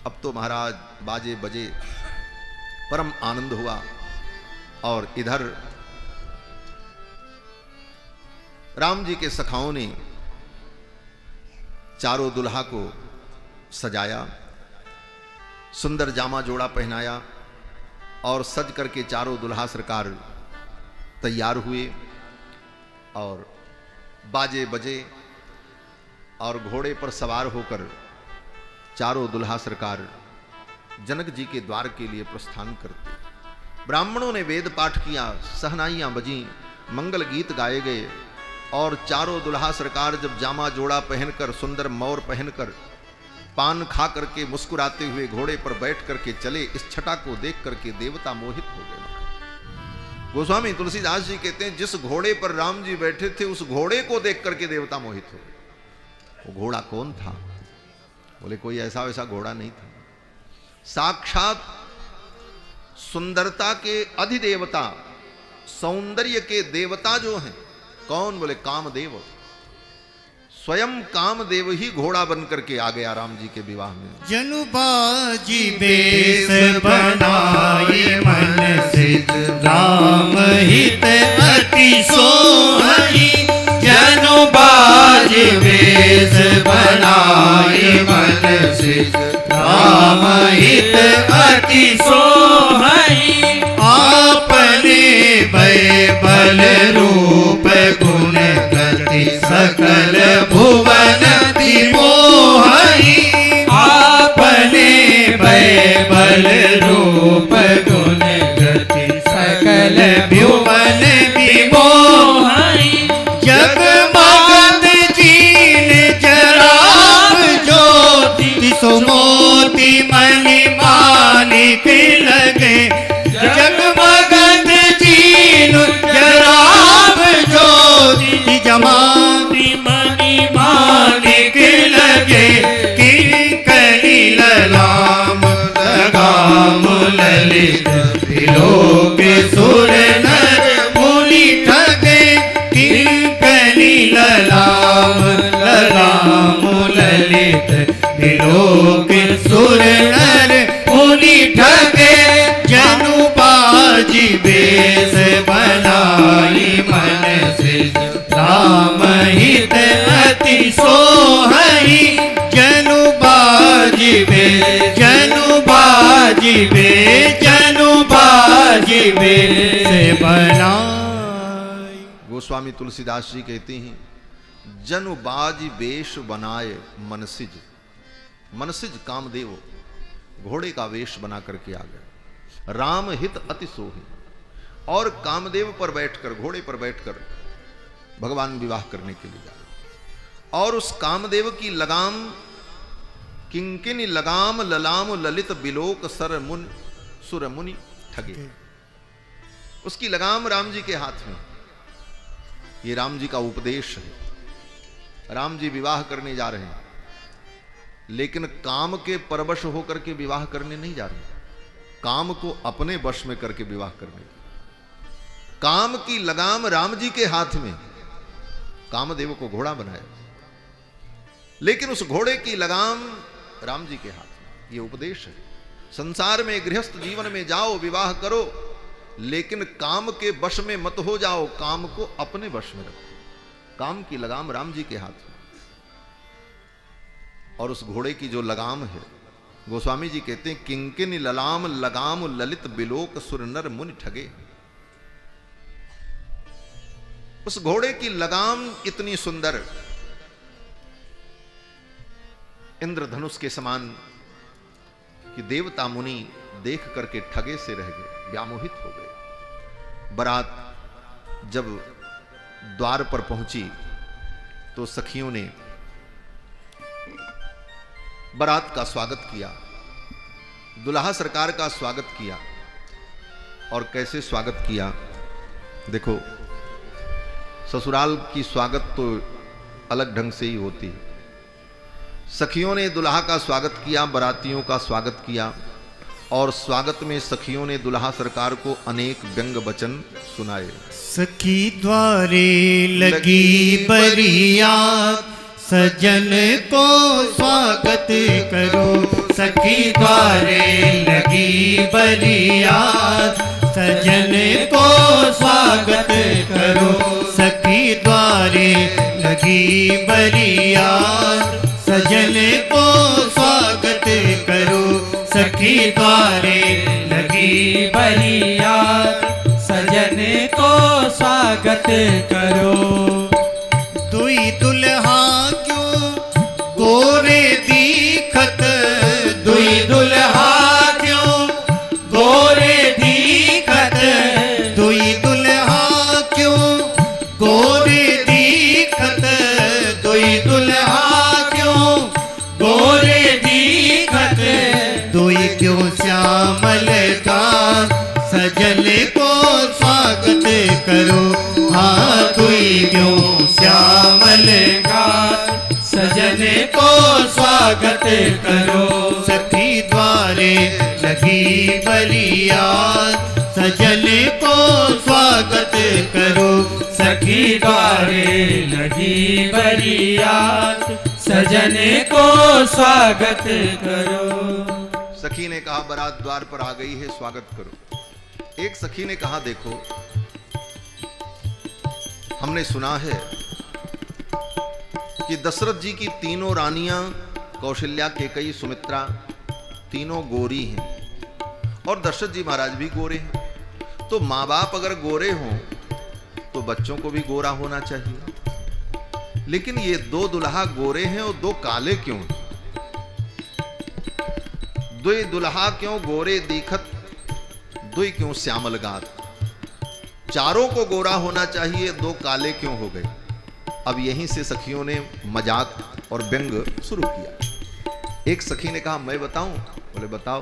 अब तो महाराज बाजे बजे, परम आनंद हुआ। और इधर राम जी के सखाओं ने चारों दुल्हा को सजाया, सुंदर जामा जोड़ा पहनाया और सज करके चारों दुल्हा सरकार तैयार हुए और बाजे बजे और घोड़े पर सवार होकर चारों दुल्हा सरकार जनक जी के द्वार के लिए प्रस्थान करते। ब्राह्मणों ने वेद पाठ किया, सहनाइयां बजी, मंगल गीत गाए गए और चारों दुल्हा सरकार जब जामा जोड़ा पहनकर, सुंदर मौर पहनकर, पान खा करके मुस्कुराते हुए घोड़े पर बैठ करके चले, इस छटा को देख करके देवता मोहित हो गए। गोस्वामी तुलसीदास जी कहते हैं जिस घोड़े पर राम जी बैठे थे उस घोड़े को देख करके देवता मोहित हो गए। वो घोड़ा कौन था? बोले कोई ऐसा वैसा घोड़ा नहीं था, साक्षात सुंदरता के अधिदेवता, सौंदर्य के देवता जो हैं। कौन? बोले कामदेव। स्वयं कामदेव ही घोड़ा बन करके आ गया राम जी के विवाह में। जनु बाजी बेस बनाए मन सिद्ध, राम हित अति सोहई। जनु बाजी बेस बनाए मन सिद्ध, राम हित अति सोहई। आपने भय बल रूप गुण गति सकल भुवन मोहई। आपने भय बल रूप गुण गति सकल भुवन मोहई। जगमगत जीन जराब ज्योति, सुमोति मणि मानिक लगे। जगमगत जीन जराब ज्योति, जमाति मणि मानिक लगे। किंकरी ललाम लगाम ललित, त्रिलोक सुर नर मुनि ठगे। किंकरी ललाम लगाम ललित, त्रिलोक सुर नर मुनि ठगे। जनु बाजी बेस बनाई मन सिद्ध, राम हित अति सोहई। जनु बाजी बेस, जनु बाजी बेस, जनु बाजी बेस बनाई। गोस्वामी तुलसीदास जी कहते हैं जनु बाजी वेश बनाए मनसिज। मनसिज कामदेव घोड़े का वेश बना करके आ गए। राम हित अति सोही, और कामदेव पर बैठकर, घोड़े पर बैठकर भगवान विवाह करने के लिए जा रहे। और उस कामदेव की लगाम, किंकिनी लगाम ललाम ललित बिलोक सर मुन सुर मुनि ठगे। उसकी लगाम राम जी के हाथ में। ये राम जी का उपदेश है। राम जी विवाह करने जा रहे हैं, लेकिन काम के परवश होकर के विवाह करने नहीं जा रहे, काम को अपने वश में करके विवाह करने। काम की लगाम राम जी के हाथ में, कामदेव को घोड़ा बनाया, लेकिन उस घोड़े की लगाम राम जी के हाथ में। यह उपदेश है। संसार में गृहस्थ जीवन में जाओ, विवाह करो, लेकिन काम के वश में मत हो जाओ, काम को अपने वश में रखो। काम की लगाम राम जी के हाथ में। और उस घोड़े की जो लगाम है, गोस्वामी जी कहते हैं किंकिन ललाम लगाम ललित बिलोक सुर नर मुनि ठगे। उस घोड़े की लगाम इतनी सुंदर, इंद्रधनुष के समान, कि देवता मुनि देख करके ठगे से रह गए, व्यामोहित हो गए। बारात जब द्वार पर पहुंची तो सखियों ने बारात का स्वागत किया, दुल्हा सरकार का स्वागत किया। और कैसे स्वागत किया? देखो, ससुराल की स्वागत तो अलग ढंग से ही होती है। सखियों ने दुल्हा का स्वागत किया, बारातियों का स्वागत किया, और स्वागत में सखियों ने दुल्हा सरकार को अनेक व्यंग वचन सुनाए। सखी द्वारे लगी बरियात, सजन को स्वागत करो। सखी द्वारे लगी बरियात, सजन को स्वागत करो। सखी द्वारे लगी बरियात, सजन को स्वागत करो। सखी द्वारे लगी बरियात, सजन को स्वागत करो। दुई दुल्हा क्यों गोरे दीखत, दुई दुल्हा क्यों गोरे दीखत, दुई दुल्हा क्यों गोरे दीखत, दुई दुल्हा क्यों गोरे दीखत, दुई क्यों श्यामल का सजन को स्वागत करो। हाँ दुई क्यों श्यामल का सजन को स्वागत करो। सखी द्वारे लगी बरियात, सजन को स्वागत करो। सखी द्वारे लगी बरियात, सजन को स्वागत करो। सखी ने कहा बारात द्वार पर आ गई है, स्वागत करो। एक सखी ने कहा देखो, हमने सुना है कि दशरथ जी की तीनों रानियां कौशल्या, केकई, सुमित्रा तीनों गोरी हैं और दशरथ जी महाराज भी गोरे हैं। तो माँ बाप अगर गोरे हों तो बच्चों को भी गोरा होना चाहिए। लेकिन ये दो दुल्हा गोरे हैं और दो काले क्यों? दुई दुल्हा क्यों गोरे दीखत, दुई क्यों श्यामल गात। चारों को गोरा होना चाहिए, दो काले क्यों हो गए? अब यहीं से सखियों ने मजाक और व्यंग शुरू किया। एक सखी ने कहा मैं बताऊं? बोले बताओ।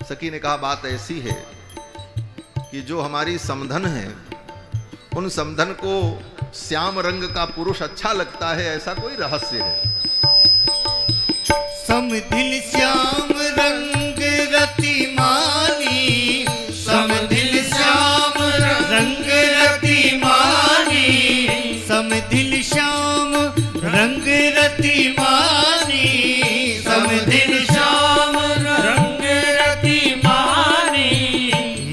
सखी ने कहा बात ऐसी है कि जो हमारी समधन है, उन समधन को श्याम रंग का पुरुष अच्छा लगता है, ऐसा कोई रहस्य है? समधिल श्याम रंग रतिमानी, समधिल श्याम रंग रतिमानी, समधिल श्याम रंग रतिमानी, समधिल श्याम रंग रतिमानी।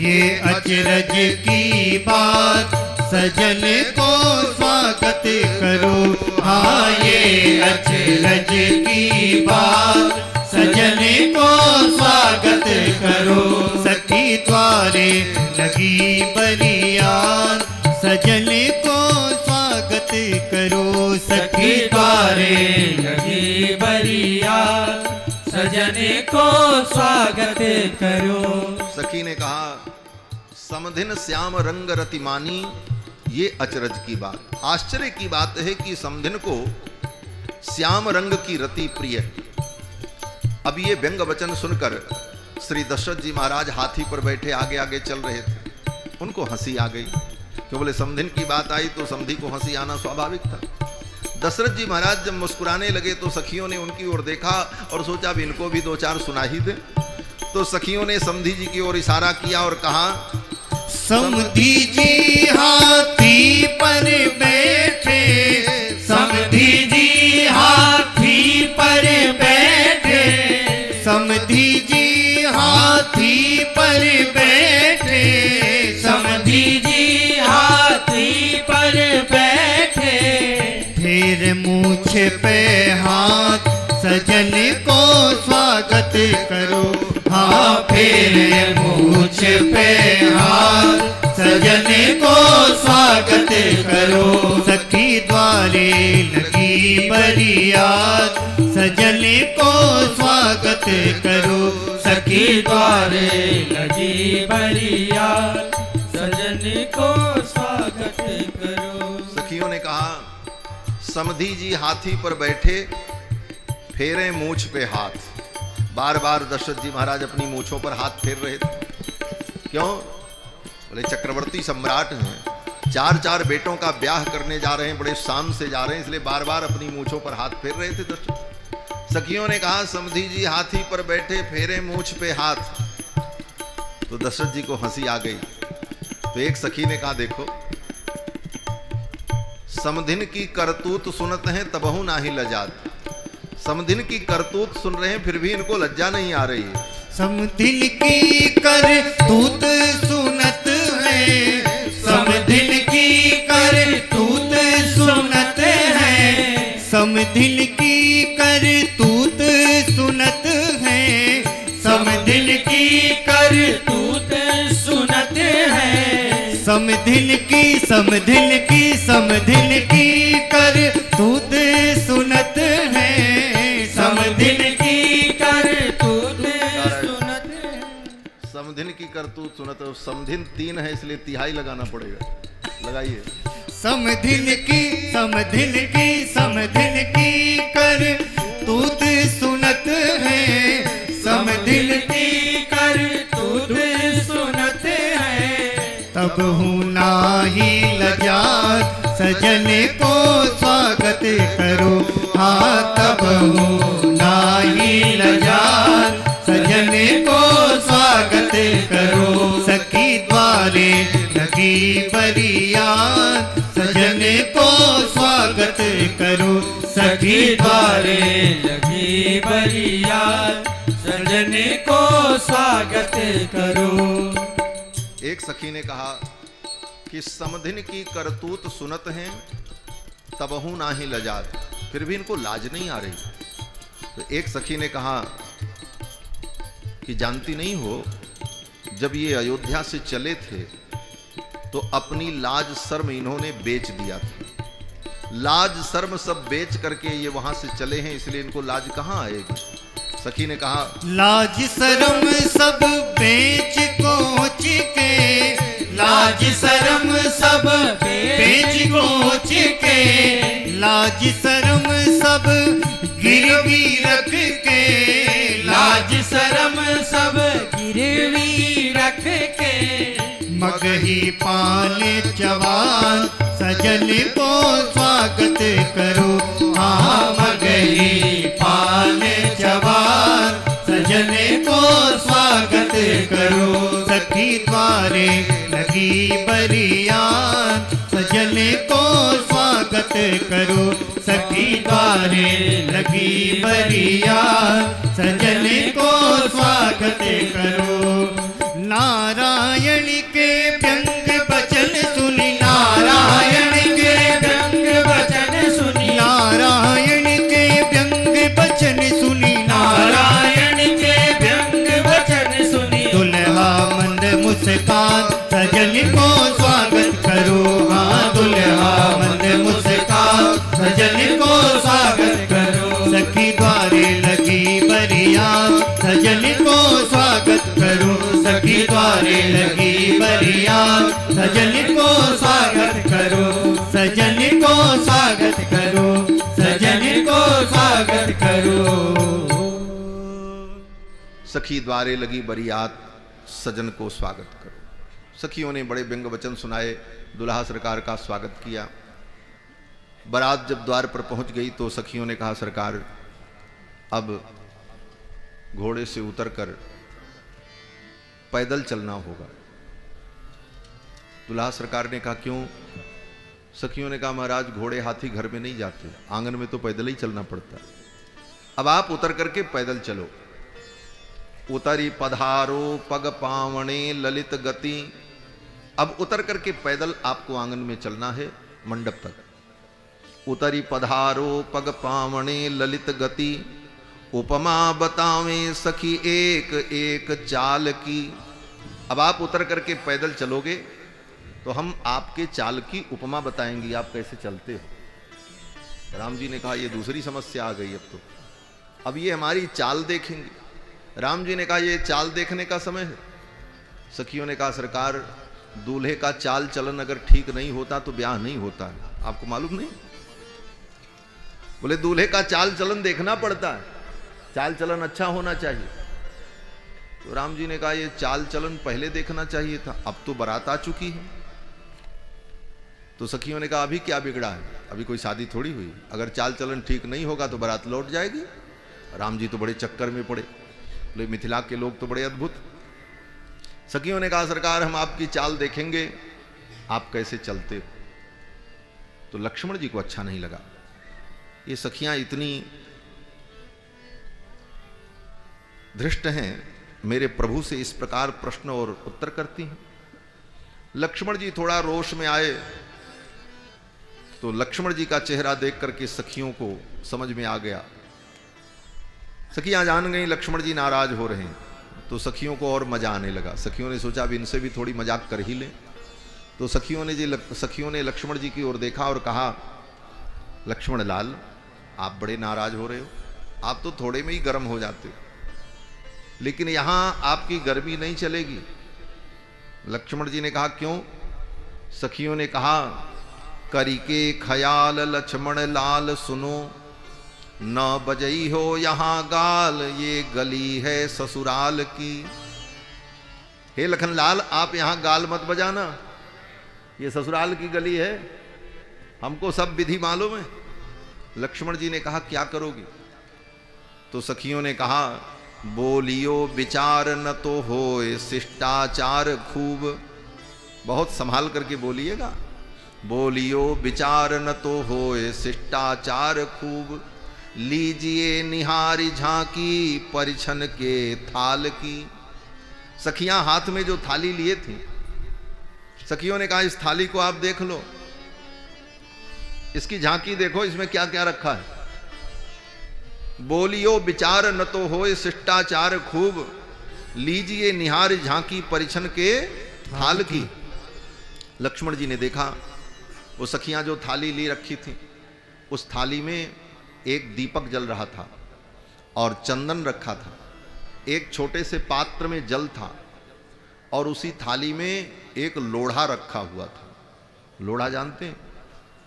ये अचरज की बात सजन को स्वागत करो। हाँ ये अचरज की बात सजन को स्वागत करो। सखी द्वारे लगी बरियात, सजन को स्वागत करो। सखी द्वारे लगी बरियात, सजन को स्वागत करो। सखी ने कहा समधिन श्याम रंग रतिमानी, ये अचरज की बात, आश्चर्य की बात है कि समधिन को श्याम रंग की रति प्रिय है। अब ये व्यंग वचन सुनकर श्री दशरथ जी महाराज हाथी पर बैठे आगे आगे चल रहे थे। उनको हंसी आ गई, क्यों बोले समधिन की बात आई तो समधी को हंसी आना स्वाभाविक था। दशरथ जी महाराज जब मुस्कुराने लगे तो सखियों ने उनकी ओर देखा और सोचा अब इनको भी दो चार सुना ही दे। तो सखियों ने समधी जी की ओर इशारा किया और कहा समधी जी हाथी पर बैठे, समधी जी हाथी पर बैठे, समधी जी हाथी पर बैठे, समधी जी हाथी पर बैठे। फिर मूछ पे हाथ सजन को स्वागत करो। हाँ फिर मूछ पे हाथ सजन को स्वागत करो। सखी द्वारे लगी बरियात, सजन को स्वागत करो। सखी द्वारे लगी बरियात, सजन को स्वागत करो। सखियों ने कहा समधी जी हाथी पर बैठे, फेरे मूछ पे हाथ। बार बार दशरथ जी महाराज अपनी मूछों पर हाथ फेर रहे थे। क्यों? बोले चक्रवर्ती सम्राट हैं, चार चार बेटों का ब्याह करने जा रहे हैं, बड़े शान से जा रहे हैं, इसलिए बार बार अपनी मूछों पर हाथ फेर रहे थे दशरथ। सखियों ने कहा समधी जी हाथी पर बैठे, फेरे मूछ पे हाथ। तो दशरथ जी को हंसी आ गई। तो एक सखी ने कहा देखो समधिन की करतूत सुनत हैं तबहु नाही लजात। समधिन की करतूत सुन रहे हैं, फिर भी इनको लज्जा नहीं आ रही है। समधिन की करतूत सुनत है, समधिन की करतूत सुनत है, समधिन की करतूत सुनत है, समधिन की करतूत सुनत है, समधिन की समधिन की समधिन की करतूत सुनत है, समधिन की करतूत सुनत है। समधिन की करतूत सुनत, समधिन 3 है इसलिए तिहाई लगाना पड़ेगा, लगाइए। समधिन की समधिन की समधिन की करतूत सुनत है, समधिन की करतूत सुनत है। तब हूँ नाही लजात सजन को स्वागत करो, हाँ तब हूँ नाही लजात सजन को स्वागत करो। सखी द्वारे लगी बरियात सजन को स्वागत करो, सखी द्वारे लगी बरियात सजन को स्वागत करो। एक सखी ने कहा कि समधिन की करतूत सुनत हैं तबहू नाही लजात, फिर भी इनको लाज नहीं आ रही। तो एक सखी ने कहा कि जानती नहीं हो, जब ये अयोध्या से चले थे तो अपनी लाज शर्म इन्होंने बेच दिया था। लाज शर्म सब बेच करके ये वहां से चले हैं, इसलिए इनको लाज कहां आएगी। सखी ने कहा लाज शर्म सब बेच कोच के, लाज शर्म सब बेच कोच के, लाज शर्म सब गिरवी रख के, लाज शर्म सब गिरवी रख के। मगही पान जवान सजन को स्वागत करो, हाँ मगही पान जवान सजन को स्वागत करो। सखी द्वारे लगी बरियान सजन को स्वागत करो, सखी द्वारे लगी बरियान सजन को स्वागत करो। नारायण के व्यंग बचन सुनी, नारायण के व्यंग वचन सुनी, नारायण के व्यंग बचन सुनी, नारायण के व्यंग वचन सुनी। दुल्हा मंद मुस्कान सजन को स्वागत करो, हाँ दुल्हा मंद मुस्कान सजन को स्वागत करो। सखी द्वारे लगी बरियात सजन को स्वागत करो, सखी द्वारे लगी बरियात सजन को स्वागत करो, सजन को स्वागत करो, सजन को स्वागत करो। सखी द्वारे लगी बरियात सजन को स्वागत करो। सखियों ने बड़े व्यंग वचन सुनाए, दुल्हा सरकार का स्वागत किया। बारात जब द्वार पर पहुंच गई तो सखियों ने कहा, सरकार अब घोड़े से उतरकर पैदल चलना होगा। दुल्हा सरकार ने कहा, क्यों? सखियों ने कहा, महाराज घोड़े हाथी घर में नहीं जाते, आंगन में तो पैदल ही चलना पड़ता है। अब आप उतर करके पैदल चलो। उतरी पधारो पग पावणे ललित गति। अब उतर करके पैदल आपको आंगन में चलना है मंडप तक। उतरी पधारो पग पावणे ललित गति, उपमा बतावें सखी एक एक चाल की। अब आप उतर करके पैदल चलोगे तो हम आपके चाल की उपमा बताएंगे, आप कैसे चलते हो। राम जी ने कहा, ये दूसरी समस्या आ गई, अब ये हमारी चाल देखेंगे। राम जी ने कहा, ये चाल देखने का समय है। सखियों ने कहा, सरकार दूल्हे का चाल चलन अगर ठीक नहीं होता तो ब्याह नहीं होता है, आपको मालूम नहीं? बोले दूल्हे का चाल चलन देखना पड़ता है, चाल चलन अच्छा होना चाहिए। तो राम जी ने कहा, ये चाल चलन पहले देखना चाहिए था, अब तो बारात आ चुकी है। तो सखियों ने कहा, अभी क्या बिगड़ा है, अभी कोई शादी थोड़ी हुई, अगर चाल चलन ठीक नहीं होगा तो बारात लौट जाएगी। राम जी तो बड़े चक्कर में पड़े, बोले मिथिला के लोग तो बड़े अद्भुत। सखियों ने कहा, सरकार हम आपकी चाल देखेंगे, आप कैसे चलते हो। तो लक्ष्मण जी को अच्छा नहीं लगा। ये सखियां इतनी धृष्ट हैं, मेरे प्रभु से इस प्रकार प्रश्न और उत्तर करती हैं। लक्ष्मण जी थोड़ा रोष में आए तो लक्ष्मण जी का चेहरा देख करके सखियों को समझ में आ गया। सखियां जान गई लक्ष्मण जी नाराज हो रहे हैं, तो सखियों को और मजा आने लगा। सखियों ने सोचा अब इनसे भी थोड़ी मजाक कर ही लें। तो सखियों ने लक्ष्मण जी की ओर देखा और कहा, लक्ष्मण लाल, आप बड़े नाराज हो रहे हो, आप तो थोड़े में ही गर्म हो जाते हो, लेकिन यहां आपकी गर्मी नहीं चलेगी। लक्ष्मण जी ने कहा, क्यों? सखियों ने कहा, करिके खयाल लक्ष्मण लाल सुनो, न बजई हो यहां गाल, ये गली है ससुराल की। हे लखन लाल, आप यहां गाल मत बजाना, ये ससुराल की गली है, हमको सब विधि मालूम है। लक्ष्मण जी ने कहा, क्या करोगी? तो सखियों ने कहा, बोलियो विचार न तो होए शिष्टाचार खूब। बहुत संभाल करके बोलिएगा। बोलियो विचार न तो होए शिष्टाचार खूब, लीजिए निहारी झांकी परिछन के थाल की। सखियां हाथ में जो थाली लिए थी, सखियों ने कहा, इस थाली को आप देख लो, इसकी झांकी देखो, इसमें क्या क्या रखा है। बोलियो विचार न तो होए शिष्टाचार खूब, लीजिए निहारी झांकी परिछन के थाल की। लक्ष्मण जी ने देखा वो सखियां जो थाली ली रखी थी, उस थाली में एक दीपक जल रहा था और चंदन रखा था। एक छोटे से पात्र में जल था और उसी थाली में एक लोढ़ा रखा हुआ था। लोढ़ा जानते हैं?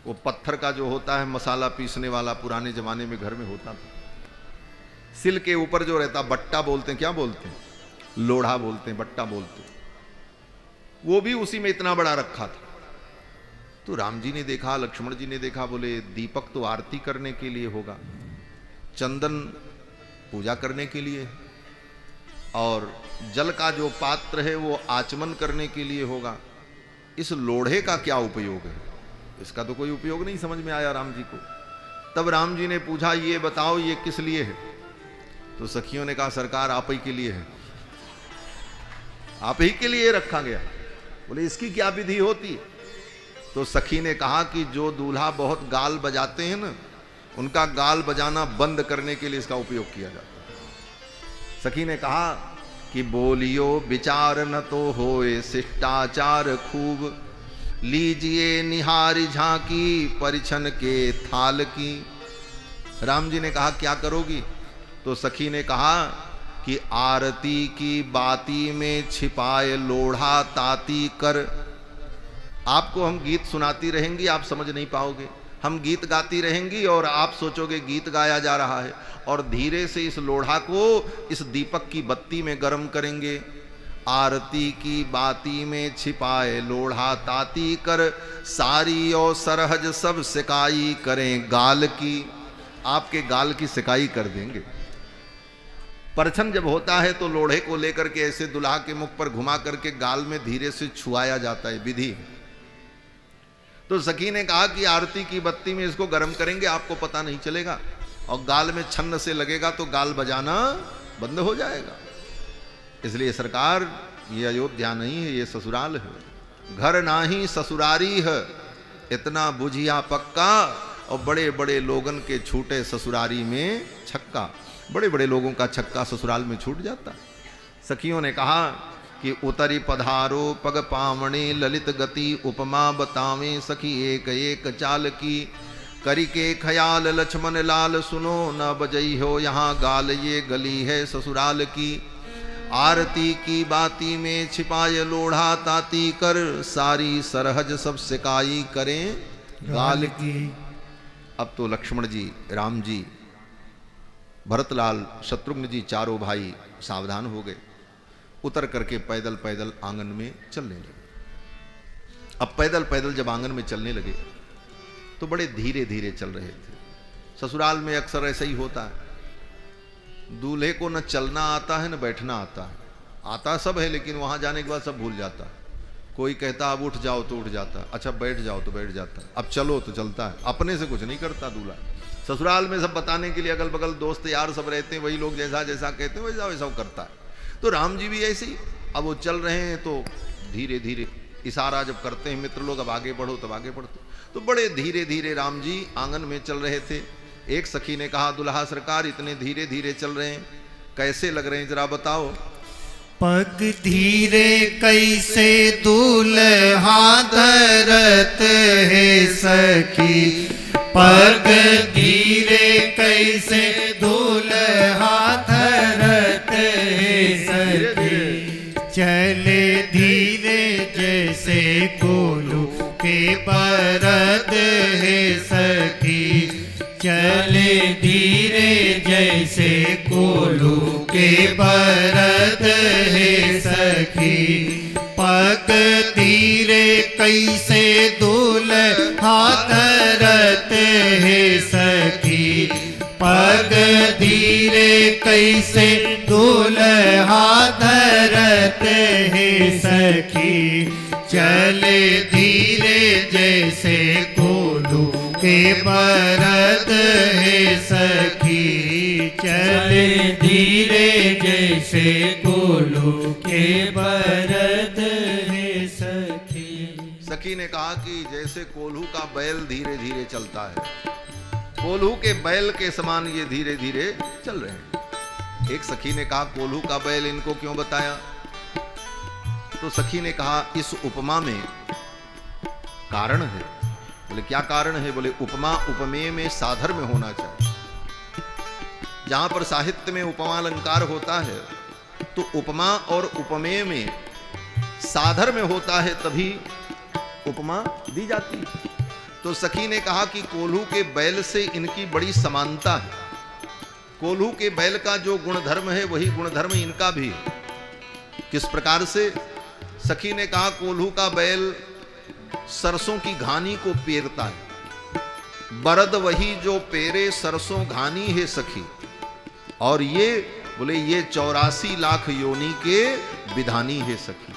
वो पत्थर का जो होता है, मसाला पीसने वाला, पुराने जमाने में घर में होता था। सिल के ऊपर जो रहता, बट्टा बोलते हैं, क्या बोलते हैं? लोढ़ा बोलते हैं, बट्टा बोलते हैं। वो भी उसी में इतना बड़ा रखा था। तो राम जी ने देखा, लक्ष्मण जी ने देखा, बोले दीपक तो आरती करने के लिए होगा, चंदन पूजा करने के लिए, और जल का जो पात्र है वो आचमन करने के लिए होगा। इस लोढ़े का क्या उपयोग है? इसका तो कोई उपयोग नहीं समझ में आया राम जी को। तब राम जी ने पूछा, ये बताओ ये किस लिए है? तो सखियों ने कहा, सरकार आप ही के लिए है, आप ही के लिए रखा गया। बोले इसकी क्या विधि होती है? तो सखी ने कहा कि जो दूल्हा बहुत गाल बजाते हैं ना, उनका गाल बजाना बंद करने के लिए इसका उपयोग किया जाता है। सखी ने कहा कि बोलियो विचार न तो होए शिष्टाचार खूब, लीजिए निहारी झांकी परिछन के थाल की। राम जी ने कहा, क्या करोगी? तो सखी ने कहा कि आरती की बाती में छिपाए लोढ़ा ताती कर। आपको हम गीत सुनाती रहेंगी, आप समझ नहीं पाओगे। हम गीत गाती रहेंगी और आप सोचोगे गीत गाया जा रहा है, और धीरे से इस लोढ़ा को इस दीपक की बत्ती में गर्म करेंगे। आरती की बाती में छिपाए लोढ़ा ताती कर, सारी और सरहज सब सिकाई करें गाल की। आपके गाल की सिकाई कर देंगे। परछन जब होता है तो लोढ़े को लेकर के ऐसे दुल्हा के मुख पर घुमा करके गाल में धीरे से छुआया जाता है, विधि है। तो सखी ने कहा कि आरती की बत्ती में इसको गर्म करेंगे, आपको पता नहीं चलेगा, और गाल में छन्न से लगेगा तो गाल बजाना बंद हो जाएगा। इसलिए सरकार, ये अयोध्या नहीं है, ये ससुराल है। घर नाही ससुरारी है, इतना बुझिया पक्का, और बड़े बड़े लोगन के छूटे ससुरारी में छक्का। बड़े बड़े लोगों का छक्का ससुराल में छूट जाता। सखियों ने कहा कि उतरी पधारो पग पावणे, ललित गति उपमा बतावें सखी एक एक चाल की। करी के खयाल लक्ष्मण लाल सुनो, न बजई हो यहाँ गाल, ये गली है ससुराल की। आरती की बाती में छिपाए लोढ़ा ताती कर, सारी सरहज सब सिकाई करें गाल की। अब तो लक्ष्मण जी, राम जी, भरतलाल, शत्रुघ्न जी, चारों भाई सावधान हो गए। उतर करके पैदल पैदल आंगन में चलने लगे। अब पैदल पैदल जब आंगन में चलने लगे तो बड़े धीरे धीरे चल रहे थे। ससुराल में अक्सर ऐसा ही होता है, दूल्हे को न चलना आता है न बैठना आता है। आता सब है, लेकिन वहां जाने के बाद सब भूल जाता है। कोई कहता अब उठ जाओ तो उठ जाता, अच्छा बैठ जाओ तो बैठ जाता, अब चलो तो चलता है, अपने से कुछ नहीं करता दूल्हा। ससुराल में सब बताने के लिए अगल बगल दोस्त यार सब रहते हैं, वही लोग जैसा जैसा कहते हैं वैसा वैसा करता है। तो राम जी भी ऐसे ही, अब वो चल रहे हैं तो धीरे धीरे इशारा जब करते हैं मित्र लोग, अब आगे बढ़ो तब आगे बढ़ते, तो बड़े धीरे धीरे राम जी आंगन में चल रहे थे। एक सखी ने कहा, दुल्हा सरकार इतने धीरे धीरे चल रहे हैं, कैसे लग रहे हैं जरा बताओ। पग धीरे कैसे दूल्हा धरत है सखी, पग धीरे कैसे दूल्हा धरत है सखी, चले धीरे जैसे कोल्हू के बरद है सखी, चले धीरे जैसे कोल्हू के बरद है सखी, पग धीरे कैसे दूल्हा धरत है सखी, पग धीरे कैसे दूल्हा धरत है सखी, चले धीरे जैसे कोल्हू के बरद है सखी, चले धीरे जैसे कोल्हू के बरद है सखी। सखी ने कहा कि जैसे कोल्हू का बैल धीरे धीरे चलता है, कोल्हू के बैल के समान ये धीरे धीरे चल रहे हैं। एक सखी ने कहा, कोल्हू का बैल इनको क्यों बताया? तो सखी ने कहा, इस उपमा में कारण है। बोले क्या कारण है? बोले उपमा उपमेय में साधर्म्य होना चाहिए। जहां पर साहित्य में उपमा अलंकार होता है तो उपमा और उपमेय में साधर्म्य होता है, तभी उपमा दी जाती है। तो सखी ने कहा कि कोल्हू के बैल से इनकी बड़ी समानता है, कोल्हू के बैल का जो गुणधर्म है वही गुणधर्म इनका भी है। किस प्रकार से? सखी ने कहा, कोल्हू का बैल सरसों की घानी को पेरता है, बरद वही जो पेरे सरसों घानी है सखी, और ये बोले ये 84 लाख योनि के विधानी है सखी,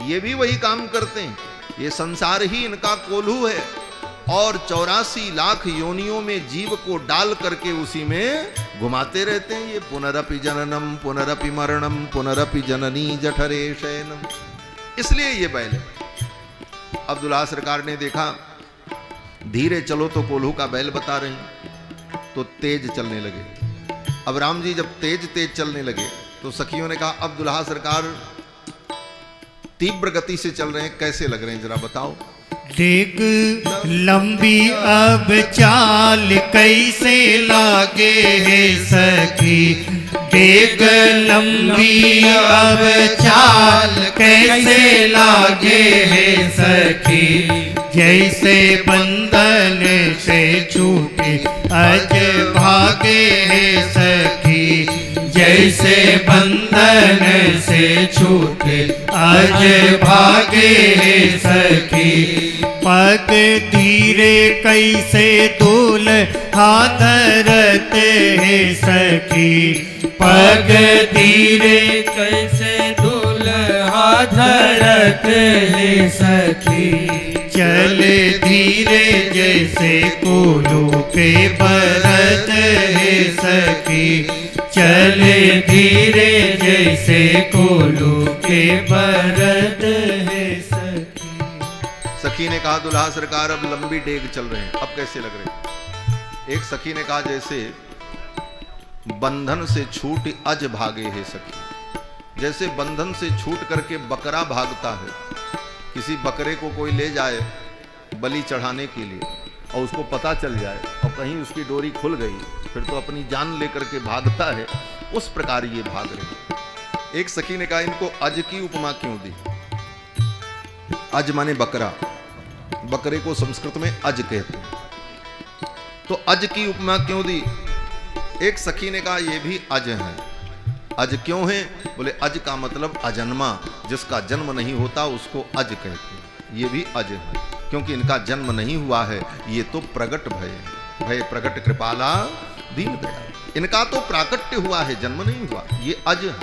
ये भी वही काम करते हैं। ये संसार ही इनका कोल्हू है और 84 लाख योनियों में जीव को डाल करके उसी में घुमाते रहते हैं। ये पुनरपि जननम पुनरपि मरणम पुनरपि जननी जठरे शयनम, इसलिए ये बैल है। अब दुल्हा सरकार ने देखा धीरे चलो तो कोल्हू का बैल बता रहे हैं, तो तेज चलने लगे। अब राम जी जब तेज तेज चलने लगे तो सखियों ने कहा, अब दुल्हा सरकार तीव्र गति से चल रहे हैं, कैसे लग रहे हैं जरा बताओ। देख लंबी अब चाल कैसे लागे है सखी, देख लंबी अब चाल कैसे लागे है सखी, जैसे बंधन से छूटे अज भागे है सखी, जैसे बंधन से छूटे अज भागे है सखी, पग धीरे कैसे दूल्हा धरत है सखी, पग धीरे कैसे दूल्हा धरत है सखी, चले धीरे जैसे कोल्हू के बरद है सखी, चले धीरे जैसे कोल्हू के बरद है सखी। सखी ने कहा, दुल्हा सरकार अब लंबी डेग चल रहे हैं, अब कैसे लग रहे हैं? एक सखी ने कहा, जैसे बंधन से छूट अज भागे है सखी, जैसे बंधन से छूट करके बकरा भागता है। किसी बकरे को कोई ले जाए बलि चढ़ाने के लिए और उसको पता चल जाए और कहीं उसकी डोरी खुल गई, फिर तो अपनी जान लेकर के भागता है, उस प्रकार ये भाग रहे हैं। एक सखी ने कहा, इनको अज की उपमा क्यों दी? अज माने बकरा, बकरे को संस्कृत में अज कहते हैं, तो अज की उपमा क्यों दी? एक सखी ने कहा, ये भी अज है। अज क्यों है? बोले अज का मतलब अजन्मा, जिसका जन्म नहीं होता उसको अज कहते हैं, ये भी अज है क्योंकि इनका जन्म नहीं हुआ है। ये तो प्रगट भय है, भय प्रगट कृपाला दीन दयाल, इनका तो प्राकट्य हुआ है, जन्म नहीं हुआ, ये अज है।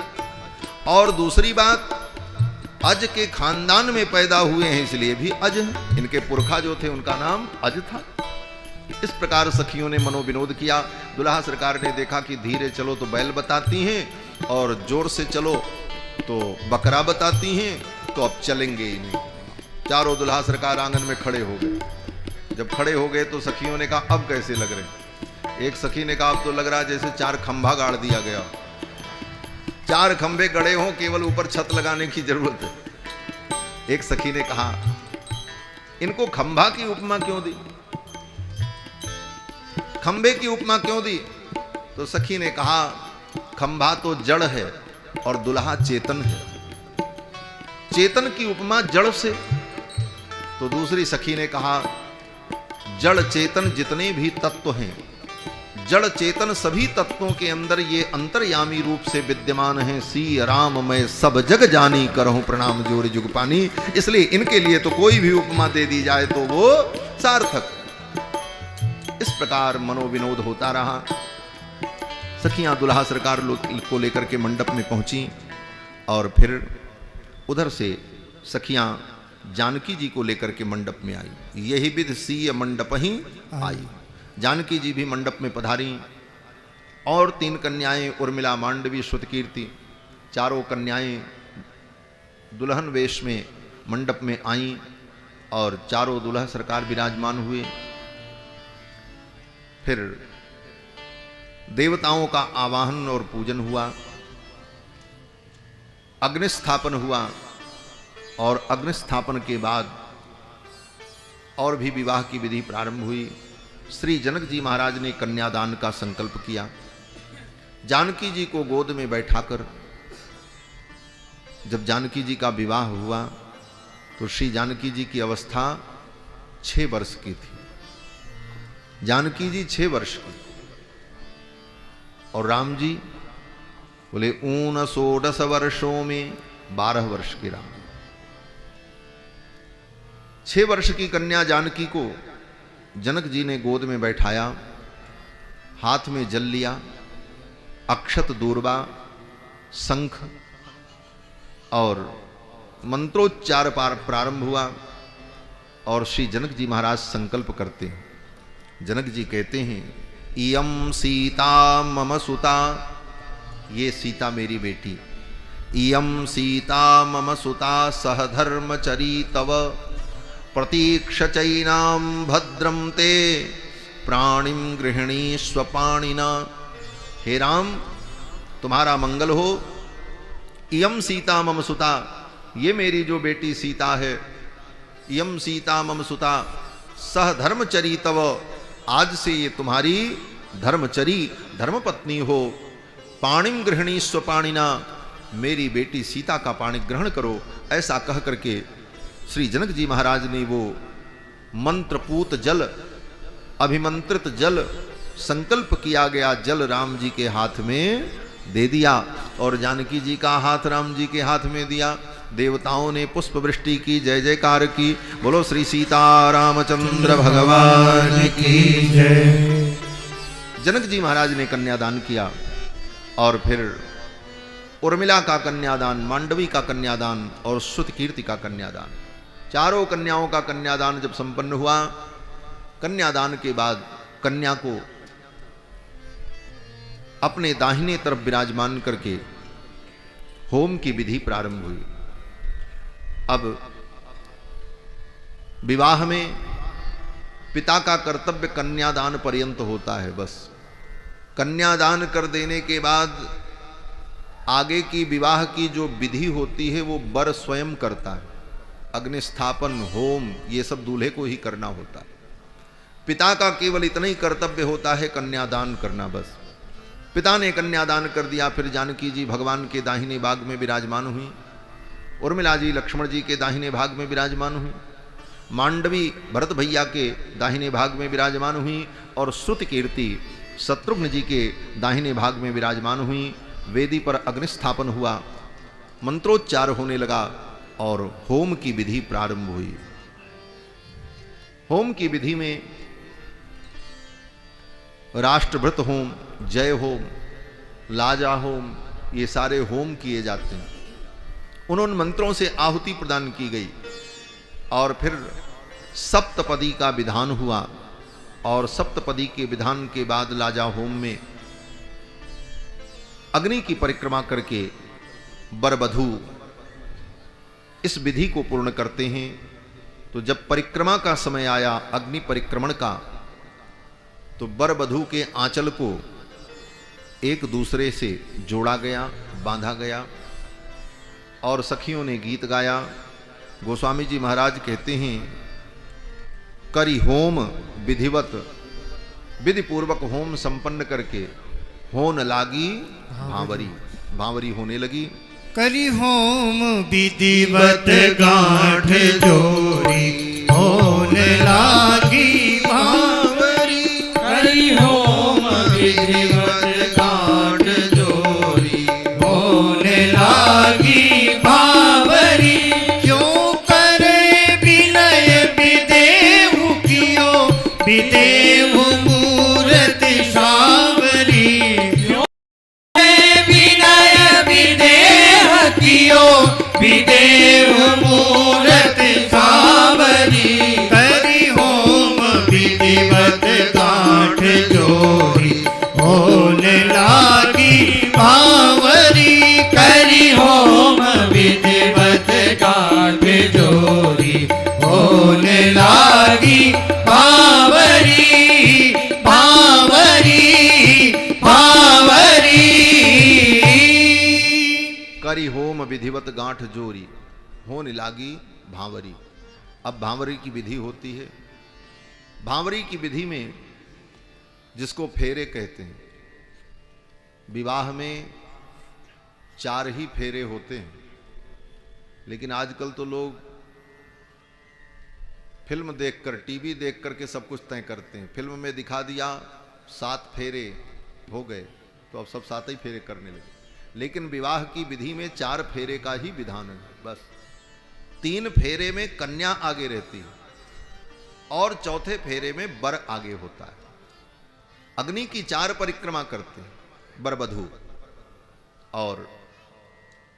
और दूसरी बात, अज के खानदान में पैदा हुए हैं इसलिए भी अज हैं। इनके पुरखा जो थे उनका नाम अज था। इस प्रकार सखियों ने मनोविनोद किया। दुल्हा सरकार ने देखा कि धीरे चलो तो बैल बताती हैं और जोर से चलो तो बकरा बताती हैं, तो अब चलेंगे ही नहीं। चारों दुल्हा सरकार आंगन में खड़े हो गए। जब खड़े हो गए तो सखियों ने कहा अब कैसे लग रहे। एक सखी ने कहा अब तो लग रहा है जैसे 4 खंभा गाड़ दिया गया। 4 खंभे गड़े हों, केवल ऊपर छत लगाने की जरूरत है। एक सखी ने कहा इनको खंभा की उपमा क्यों दी, खंभे की उपमा क्यों दी? तो सखी ने कहा खंभा तो जड़ है और दुल्हा चेतन है, चेतन की उपमा जड़ से। तो दूसरी सखी ने कहा जड़ चेतन जितने भी तत्व हैं, जड़ चेतन सभी तत्वों के अंदर ये अंतर्यामी रूप से विद्यमान हैं। सी राम मैं सब जग जानी करहूं प्रणाम जोड़ जुग पानी। इसलिए इनके लिए तो कोई भी उपमा दे दी जाए तो वो सार्थक। इस प्रकार मनोविनोद होता रहा। सखियां दुल्हा सरकार को लेकर के मंडप में पहुंची और फिर उधर से सखियां जानकी जी को लेकर के मंडप में आई। यही विध सीय मंडप ही आई। जानकी जी भी मंडप में पधारी और 3 कन्याएं उर्मिला, मांडवी, श्रुतकीर्ति, चारों कन्याएं दुल्हन वेश में मंडप में आईं और चारों दुल्हा सरकार विराजमान हुए। फिर देवताओं का आवाहन और पूजन हुआ, अग्निस्थापन हुआ और अग्निस्थापन के बाद और भी विवाह की विधि प्रारंभ हुई। श्री जनक जी महाराज ने कन्यादान का संकल्प किया। जानकी जी को गोद में बैठाकर जब जानकी जी का विवाह हुआ तो श्री जानकी जी की अवस्था 6 वर्ष की थी। जानकी जी 6 वर्ष की और राम जी बोले 19 वर्षों में 12 वर्ष के राम। 6 वर्ष की कन्या जानकी को जनक जी ने गोद में बैठाया, हाथ में जल लिया, अक्षत दूर्वा, शंख और मंत्रोच्चार प्रारंभ हुआ और श्री जनक जी महाराज संकल्प करते हैं। जनक जी कहते हैं इयं सीता मम सुता, ये सीता मेरी बेटी। इयं सीता मम सुता सह धर्मचरी तव प्रतीक्ष चैनाम भद्रम ते प्राणिम गृहिणी स्वपाणिना। हे राम तुम्हारा मंगल हो। इयं सीता मम सुता, ये मेरी जो बेटी सीता है। इयं सीता मम सुता सह धर्मचरी तव, आज से ये तुम्हारी धर्मचरी धर्मपत्नी हो। पाणिम गृहिणी स्वपाणिना, मेरी बेटी सीता का पाणी ग्रहण करो। ऐसा कह करके श्री जनक जी महाराज ने वो मंत्रपूत जल, अभिमंत्रित जल, संकल्प किया गया जल राम जी के हाथ में दे दिया और जानकी जी का हाथ राम जी के हाथ में दिया। देवताओं ने पुष्प वृष्टि की, जय जयकार की। बोलो श्री सीता रामचंद्र भगवान की जय। जनक जी महाराज ने कन्यादान किया और फिर उर्मिला का कन्यादान, मांडवी का कन्यादान और श्रुतकीर्ति का कन्यादान, चारों कन्याओं का कन्यादान जब संपन्न हुआ, कन्यादान के बाद कन्या को अपने दाहिने तरफ विराजमान करके होम की विधि प्रारंभ हुई। अब विवाह में पिता का कर्तव्य कन्यादान पर्यंत होता है। बस कन्यादान कर देने के बाद आगे की विवाह की जो विधि होती है वो वर स्वयं करता है। अग्निस्थापन, होम, ये सब दूल्हे को ही करना होता है। पिता का केवल इतना ही कर्तव्य होता है कन्यादान करना। बस पिता ने कन्यादान कर दिया। फिर जानकी जी भगवान के दाहिने भाग में विराजमान हुई, उर्मिला जी लक्ष्मण जी के दाहिने भाग में विराजमान हुई, मांडवी भरत भैया के दाहिने भाग में विराजमान हुई और श्रुतकीर्ति शत्रुघ्न जी के दाहिने भाग में विराजमान हुई। वेदी पर अग्निस्थापन हुआ, मंत्रोच्चार होने लगा और होम की विधि प्रारंभ हुई। होम की विधि में राष्ट्रभृत होम, जय होम, लाजा होम, ये सारे होम किए जाते हैं। उन मंत्रों से आहुति प्रदान की गई और फिर सप्तपदी का विधान हुआ और सप्तपदी के विधान के बाद लाजा होम में अग्नि की परिक्रमा करके वर-वधू इस विधि को पूर्ण करते हैं। तो जब परिक्रमा का समय आया अग्नि परिक्रमण का, तो वर-वधू के आंचल को एक दूसरे से जोड़ा गया, बांधा गया और सखियों ने गीत गाया। गोस्वामी जी महाराज कहते हैं, करी होम विधिवत, विधि पूर्वक होम संपन्न करके होन लागी भांवरी, भांवरी होने लगी। करी होम विधिवत गांठ जोरी, होने लागी भांवरी। करी होम विधिवत गांठ जोरी, होने लागी भांवरी। क्यों करे विनय विदेहु कियो, विदेहु मूरत सांवरी। विदेव मूरत सांवरी। करी होम विधिवत गांठ जोरी, होने लागी भांवरी। करी होम विधिवत गांठ जोरी, होने लागी भांवरी, भांवरी, भांवरी। करी होम विधिवत गांठ जोरी, होने लागी भांवरी। अब भांवरी की विधि होती है। भांवरी की विधि में जिसको फेरे कहते हैं, विवाह में 4 ही फेरे होते हैं, लेकिन आजकल तो लोग फिल्म देखकर, टीवी देखकर के सब कुछ तय करते हैं। फिल्म में दिखा दिया 7 फेरे हो गए, तो अब सब 7 ही फेरे करने लगे। लेकिन विवाह की विधि में 4 फेरे का ही विधान है बस। 3 फेरे में कन्या आगे रहती है और चौथे फेरे में वर आगे होता है। अग्नि की 4 परिक्रमा करते हैं वर-वधू, और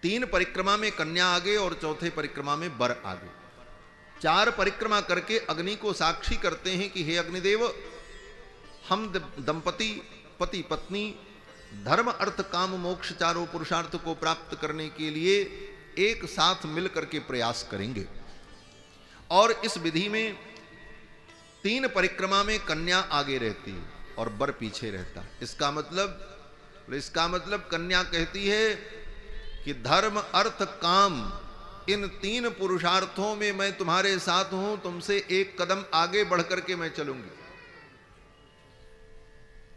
3 परिक्रमा में कन्या आगे और चौथे परिक्रमा में वर आगे। 4 परिक्रमा करके अग्नि को साक्षी करते हैं कि हे अग्निदेव, हम दंपति पति पत्नी धर्म अर्थ काम मोक्ष चारों पुरुषार्थ को प्राप्त करने के लिए एक साथ मिलकर के प्रयास करेंगे। और इस विधि में 3 परिक्रमा में कन्या आगे रहती है और वर पीछे रहता है। इसका मतलब कन्या कहती है कि धर्म अर्थ काम इन 3 पुरुषार्थों में मैं तुम्हारे साथ हूं, तुमसे एक कदम आगे बढ़ करके मैं चलूंगी।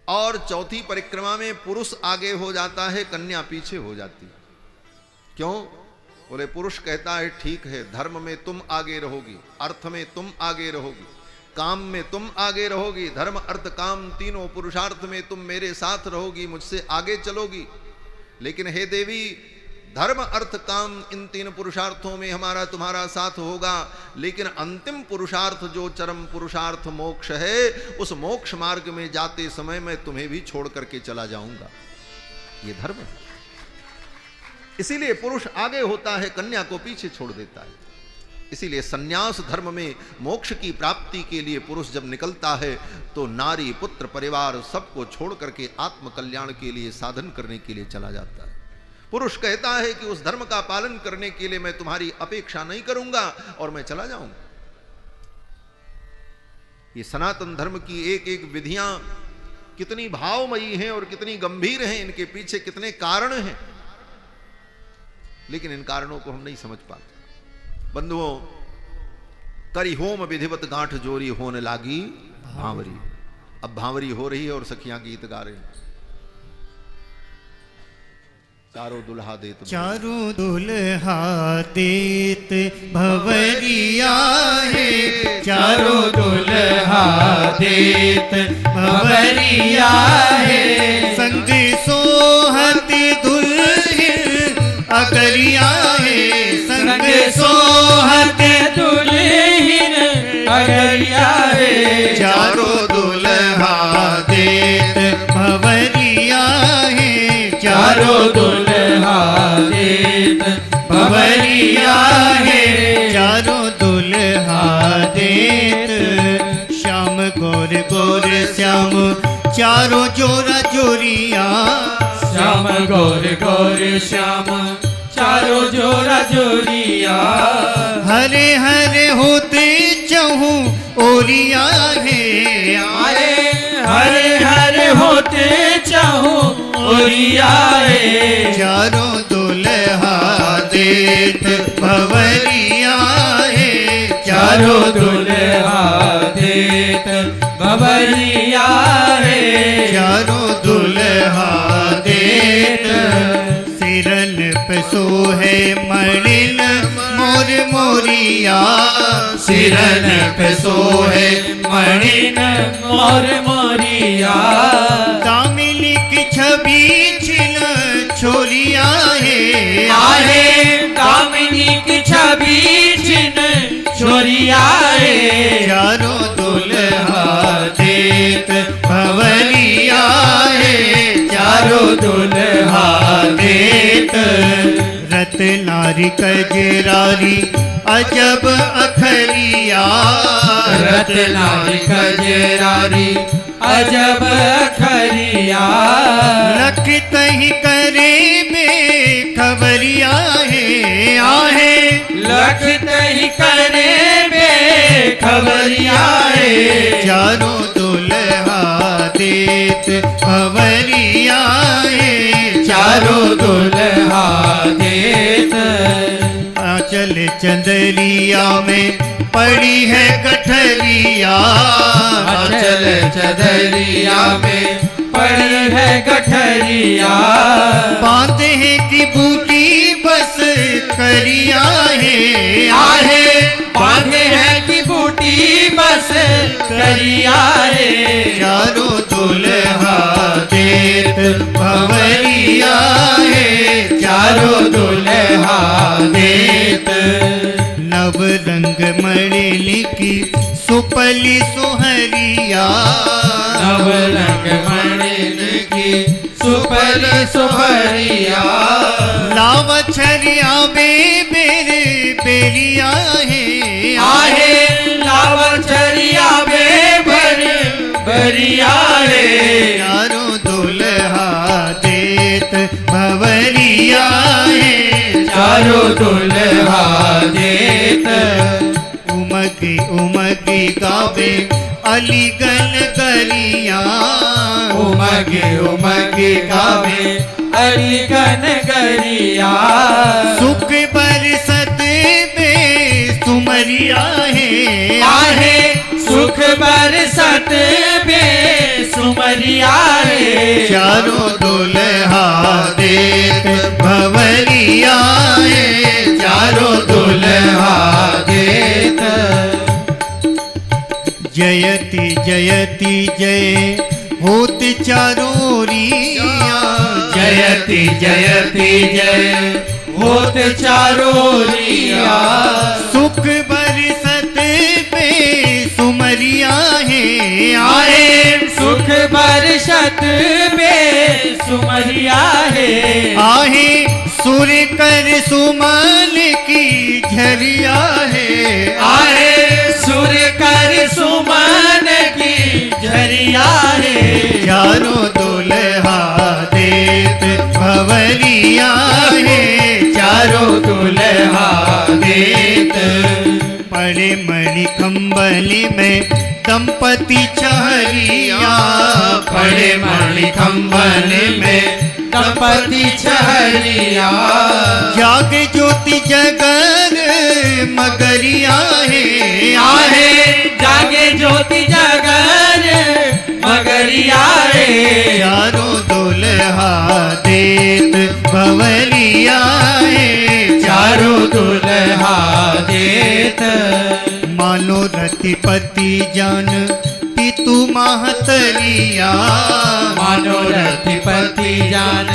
और चौथी परिक्रमा में पुरुष आगे हो जाता है, कन्या पीछे हो जाती है। क्यों? बोले पुरुष कहता है ठीक है, धर्म में तुम आगे रहोगी, अर्थ में तुम आगे रहोगी, काम में तुम आगे रहोगी, धर्म अर्थ काम तीनों पुरुषार्थ में तुम मेरे साथ रहोगी, मुझसे आगे चलोगी। लेकिन हे देवी, धर्म अर्थ काम इन 3 पुरुषार्थों में हमारा तुम्हारा साथ होगा, लेकिन अंतिम पुरुषार्थ जो चरम पुरुषार्थ मोक्ष है, उस मोक्ष मार्ग में जाते समय मैं तुम्हें भी छोड़ करके चला जाऊंगा। ये धर्म है। इसीलिए पुरुष आगे होता है, कन्या को पीछे छोड़ देता है। इसीलिए सन्यास धर्म में मोक्ष की प्राप्ति के लिए पुरुष जब निकलता है तो नारी पुत्र परिवार सबको छोड़ करके आत्म कल्याण के लिए साधन करने के लिए चला जाता है। पुरुष कहता है कि उस धर्म का पालन करने के लिए मैं तुम्हारी अपेक्षा नहीं करूंगा और मैं चला जाऊंगा। ये सनातन धर्म की एक एक विधियां कितनी भावमयी हैं और कितनी गंभीर हैं, इनके पीछे कितने कारण हैं, लेकिन इन कारणों को हम नहीं समझ पाते। बंधुओं, करी होम विधिवत गांठ जोरी, होने लागी भांवरी। अब भांवरी हो रही है और सखियां गीत गा रहे हैं। चारों दुल्हा देत, चारों दुल्हा देत भंवरिया है, चारों दुल्हा देत भंवरिया है। संग सोहत दुल्हन अगरिया है, संग सोहत दुल्हन अगरिया है। चारों दुल्हा देत भंवरिया है, चारों दुल्हा देत भवरिया है चारों दुल्हा देत श्याम गोर गोर श्याम चारों जोरा जोरिया श्याम गोर गोर श्याम चारों जोरा जोरिया हरे हरे होते चहु ओरिया है आए हरे हरे होते चाहूं ओरिया है चारों दुल्हा देत भवरिया है चारों दुल्हा देत भवरिया है चारों दुल्हा देत सिरन पे सोहे मणिन मोर मोरिया सिरन पे सोहे मणिन मोर मोरिया दामिनी की छवि छिन छोरिया है आहे कामिनी की छवि छिन छोरिया है चारों दुल्हा देत भवरिया है चारों दुल्हा देत रत्नारी कजरारी अजब अखरिया रत्नारी कजरारी अजब खरिया लखत ही करे में खबरिया है आहे लखत ही करे बे खबरिया है चारों दुल्हा देत भवरिया है चारों दुल्हा देत आंचल चंदरिया में पड़ी है गठरिया अचल चदरिया में पड़ी है गठरिया बांधे है की बूटी बस करिया है आहे बांधे है की बूटी बस करिया है चारों दुल्हा देत भवरिया है चारों दुल्हा देत नव रंग मणि की सुपली सुहरिया नव रंग मणिन की सुपली सुपरिया लाव छरिया बे बेरे बेरिया है आहे लाव चरिया बे भर बरिया है चारों दुल्हा देत भवरिया है चारों दुल्हा देत उमगी उमगी गावे अलीगन गरिया उमगे उमगे गावे अलीगन गरिया सुख बरसत में सुमरिया है आहे सुख बरसत बे सुमरिया है चारों दुल्हा देत भवरिया है चारों दुल्हा देत जयति जयति जय होत चारोरिया जयति जयति जय होत चारोरिया सुख बरसत में सुमरिया है आए सुख बरसत में सुमरिया है आहे सुर कर सुमन की झरिया है आए सुर कर सुमन की झरिया है चारों दुल्हा देत भवरिया है चारों दुल्हा देत पड़े मणि कंबली में दंपति चहरिया पड़े मणि कंबल में दंपति छहरिया जाग ज्योति जगर मगरिया है आहे जागे ज्योति जगर मगरिया है चारों दुल्हा देत भवरिया है चारों दुल्हा देत मानो रतिपति जान पितु महतरिया मानो रतिपति जान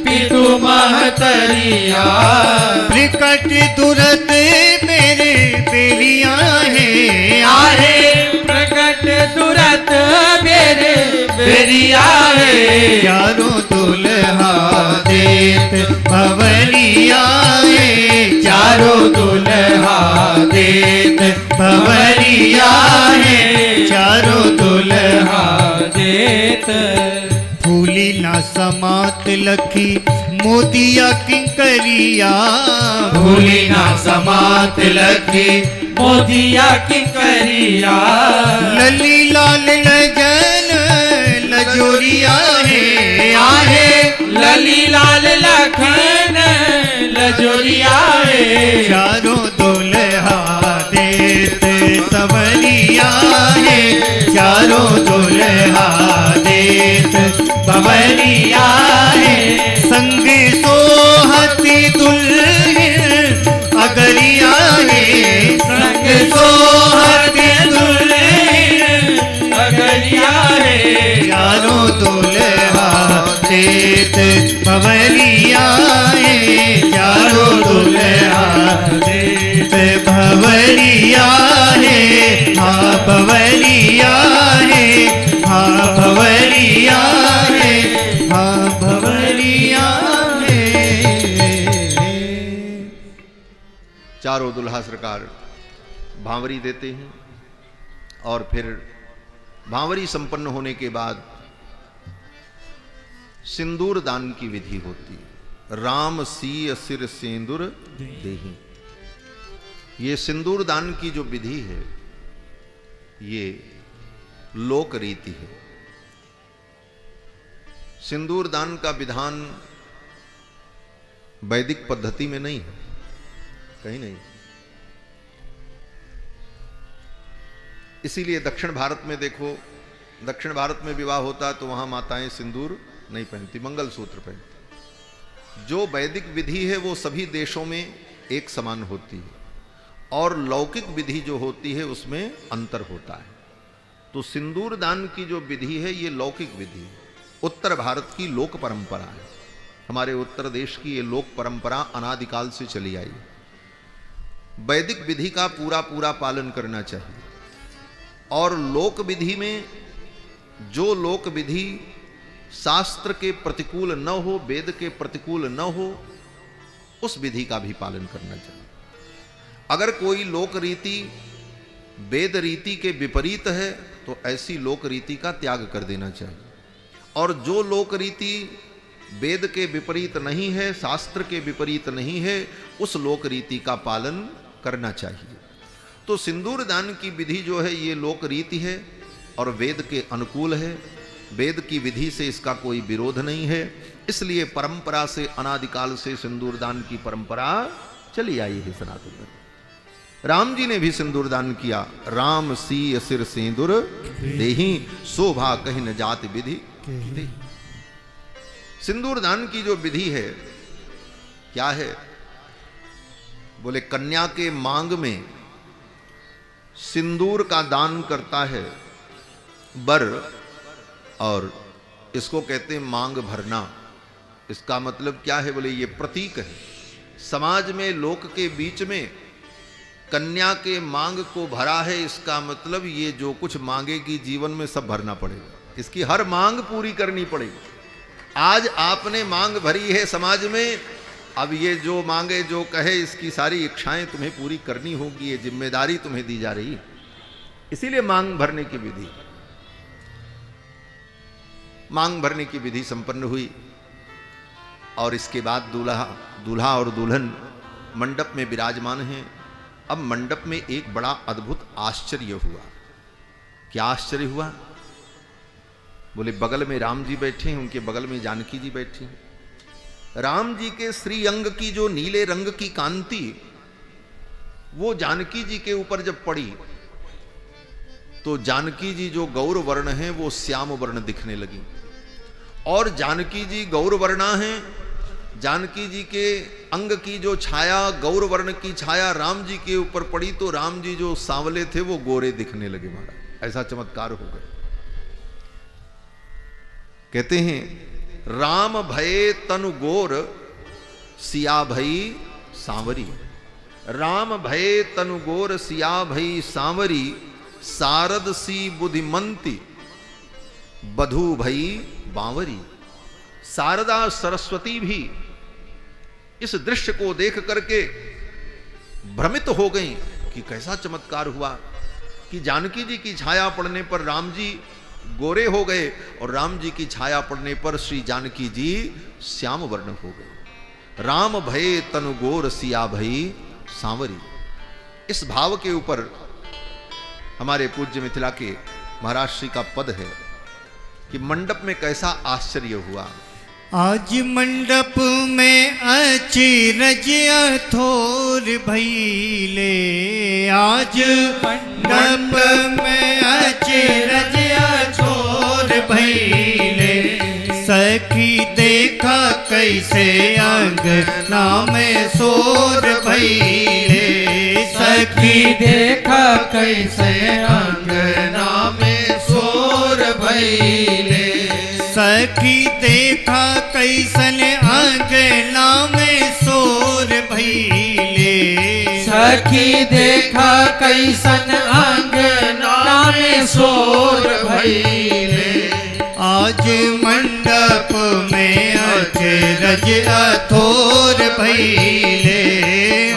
पितु महतरिया प्रकट दुरत मेरे बेरिया है आहे प्रकट दुरत बेरे बेरिया है चारों दुल्हा देत भवरिया है दुल्हा देत भंवरिया है, चारों दुल्हा देत। फूली ना समात लखी मोतिया किंकरिया, भूली ना समात लखी मोदिया की करिया। लली लाल लगन लजोरिया है, आहे लली लाल लखन लजोरिया है, चारों दुल्हा देत संवरिया है, चारों दुल्हा देत भंवरिया है। संग सोहती दुल्हन अगरिया है, संग सोहती दुल्हन अगरिया है, चारों दुल्हा देत भंवरिया है, चारों दुल्हा देत भंवरिया है। हाँ भंवरिया है, हाँ भंवरिया है, हाँ भंवरिया है। चारों दुल्हा सरकार भांवरी देते हैं और फिर भांवरी संपन्न होने के बाद सिंदूर दान की विधि होती है। राम सीय सिर सिंदूर देहि। ये सिंदूर दान की जो विधि है ये लोक रीति है। सिंदूर दान का विधान वैदिक पद्धति में नहीं है, कहीं नहीं। इसीलिए दक्षिण भारत में देखो, दक्षिण भारत में विवाह होता तो वहां माताएं सिंदूर नहीं पहनती, मंगलसूत्र पहनती। जो वैदिक विधि है वो सभी देशों में एक समान होती है और लौकिक विधि जो होती है उसमें अंतर होता है। तो सिंदूर दान की जो विधि है ये लौकिक विधि है, उत्तर भारत की लोक परंपरा है। हमारे उत्तर देश की ये लोक परंपरा अनादिकाल से चली आई। वैदिक विधि का पूरा पूरा पालन करना चाहिए और लोक विधि में जो लोक विधि शास्त्र के प्रतिकूल न हो, वेद के प्रतिकूल न हो, उस विधि का भी पालन करना चाहिए। अगर कोई लोक रीति वेद रीति के विपरीत है तो ऐसी लोक रीति का त्याग कर देना चाहिए और जो लोक रीति वेद के विपरीत नहीं है, शास्त्र के विपरीत नहीं है, उस लोक रीति का पालन करना चाहिए। तो सिंदूर दान की विधि जो है ये लोक रीति है और वेद के अनुकूल है। वेद की विधि से इसका कोई विरोध नहीं है, इसलिए परंपरा से अनादिकाल से सिंदूर दान की परंपरा चली आई है सनातन में। राम जी ने भी सिंदूर दान किया। राम सीय सिर सिंदूर देहि, शोभा कहीं न जाति विधि देहि। सिंदूर दान की जो विधि है क्या है? बोले कन्या के मांग में सिंदूर का दान करता है वर, और इसको कहते हैं मांग भरना। इसका मतलब क्या है? बोले ये प्रतीक है। समाज में लोक के बीच में कन्या के मांग को भरा है, इसका मतलब ये जो कुछ मांगेगी जीवन में सब भरना पड़ेगा, इसकी हर मांग पूरी करनी पड़ेगी। आज आपने मांग भरी है समाज में, अब ये जो मांगे जो कहे इसकी सारी इच्छाएं तुम्हें पूरी करनी होगी, ये जिम्मेदारी तुम्हें दी जा रही है। इसीलिए मांग भरने की विधि, मांग भरने की विधि संपन्न हुई और इसके बाद दूल्हा और दुल्हन मंडप में विराजमान हैं। अब मंडप में एक बड़ा अद्भुत आश्चर्य हुआ। क्या आश्चर्य हुआ? बोले बगल में राम जी बैठे हैं, उनके बगल में जानकी जी बैठी हैं। राम जी के श्री अंग की जो नीले रंग की कांति वो जानकी जी के ऊपर जब पड़ी तो जानकी जी जो गौर वर्ण है वो श्याम वर्ण दिखने लगी और जानकी जी गौर वर्णा हैं। जानकी जी के अंग की जो छाया गौर वर्ण की छाया राम जी के ऊपर पड़ी तो राम जी जो सांवले थे वो गोरे दिखने लगे। महाराज ऐसा चमत्कार हो गया। कहते हैं राम भये तनु गोर सिया भई सांवरी। राम भये तनु गोर सिया भई सांवरी, सारद सी बुद्धिमंती बधु भई बांवरी। शारदा सरस्वती भी इस दृश्य को देख करके भ्रमित हो गई कि कैसा चमत्कार हुआ कि जानकी जी की छाया पड़ने पर राम जी गोरे हो गए और राम जी की छाया पड़ने पर श्री जानकी जी श्याम वर्ण हो गए। राम भये तनु गोर सिया भई सांवरी। इस भाव के ऊपर हमारे पूज्य मिथिला के महाराज श्री का पद है कि मंडप में कैसा आश्चर्य हुआ। आज मंडप में अचरज अथोर भइले, आज मंडप में अचरज अथोर भइले। सखी देखा कैसे अंगना में शोर भइले, सखी देखा कैसे अंगना में शोर भइले। सखी देखा कैसन अंगना में शोर भइले, सखी देखा कैसन अंगना में शोर भइले। आज मंडप में अचरज अथोर भइले,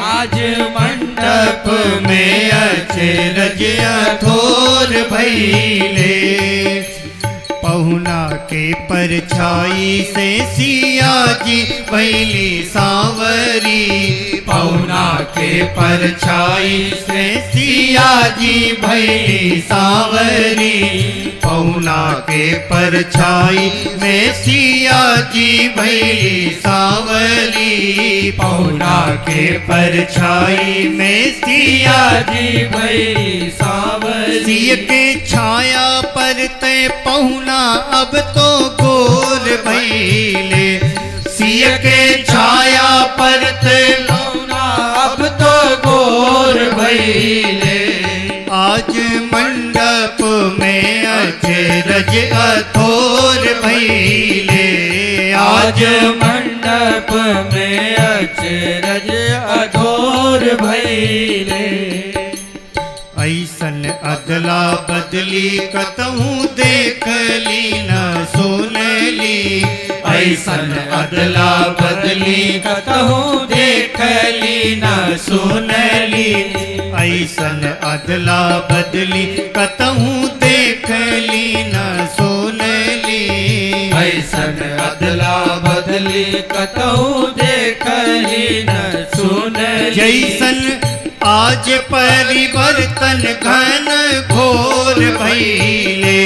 आज मंडप में अचरज अथोर भइले। पहुना के परछाई से सिया जी भइली सांवरी, पहुना के परछाई से सिया जी भइली सांवरी। पहुना के परछाई में सिया जी भइली सांवरी, पहुना के परछाई में सिया जी भइली सांवरी। सिय के छाया पर ते पहुना अब तो गोर भइले, सिय के छाया पर ते पहुना अब तो गोर भइले। आज मंडप में अचरज अथोर भइले, आज मंडप में अचरज अथोर भइले। ऐसन अदला बदली कतहूँ देख ली न सुनली, ऐसन अदला बदली कतहूँ देख ली न सुनली। ऐसन अदला बदली कतहूँ देख ली न सुनली। ऐसन अदला बदली कतहूँ देख ली न सुनली। जैसन आज परिवर्तन घन घोर भइले,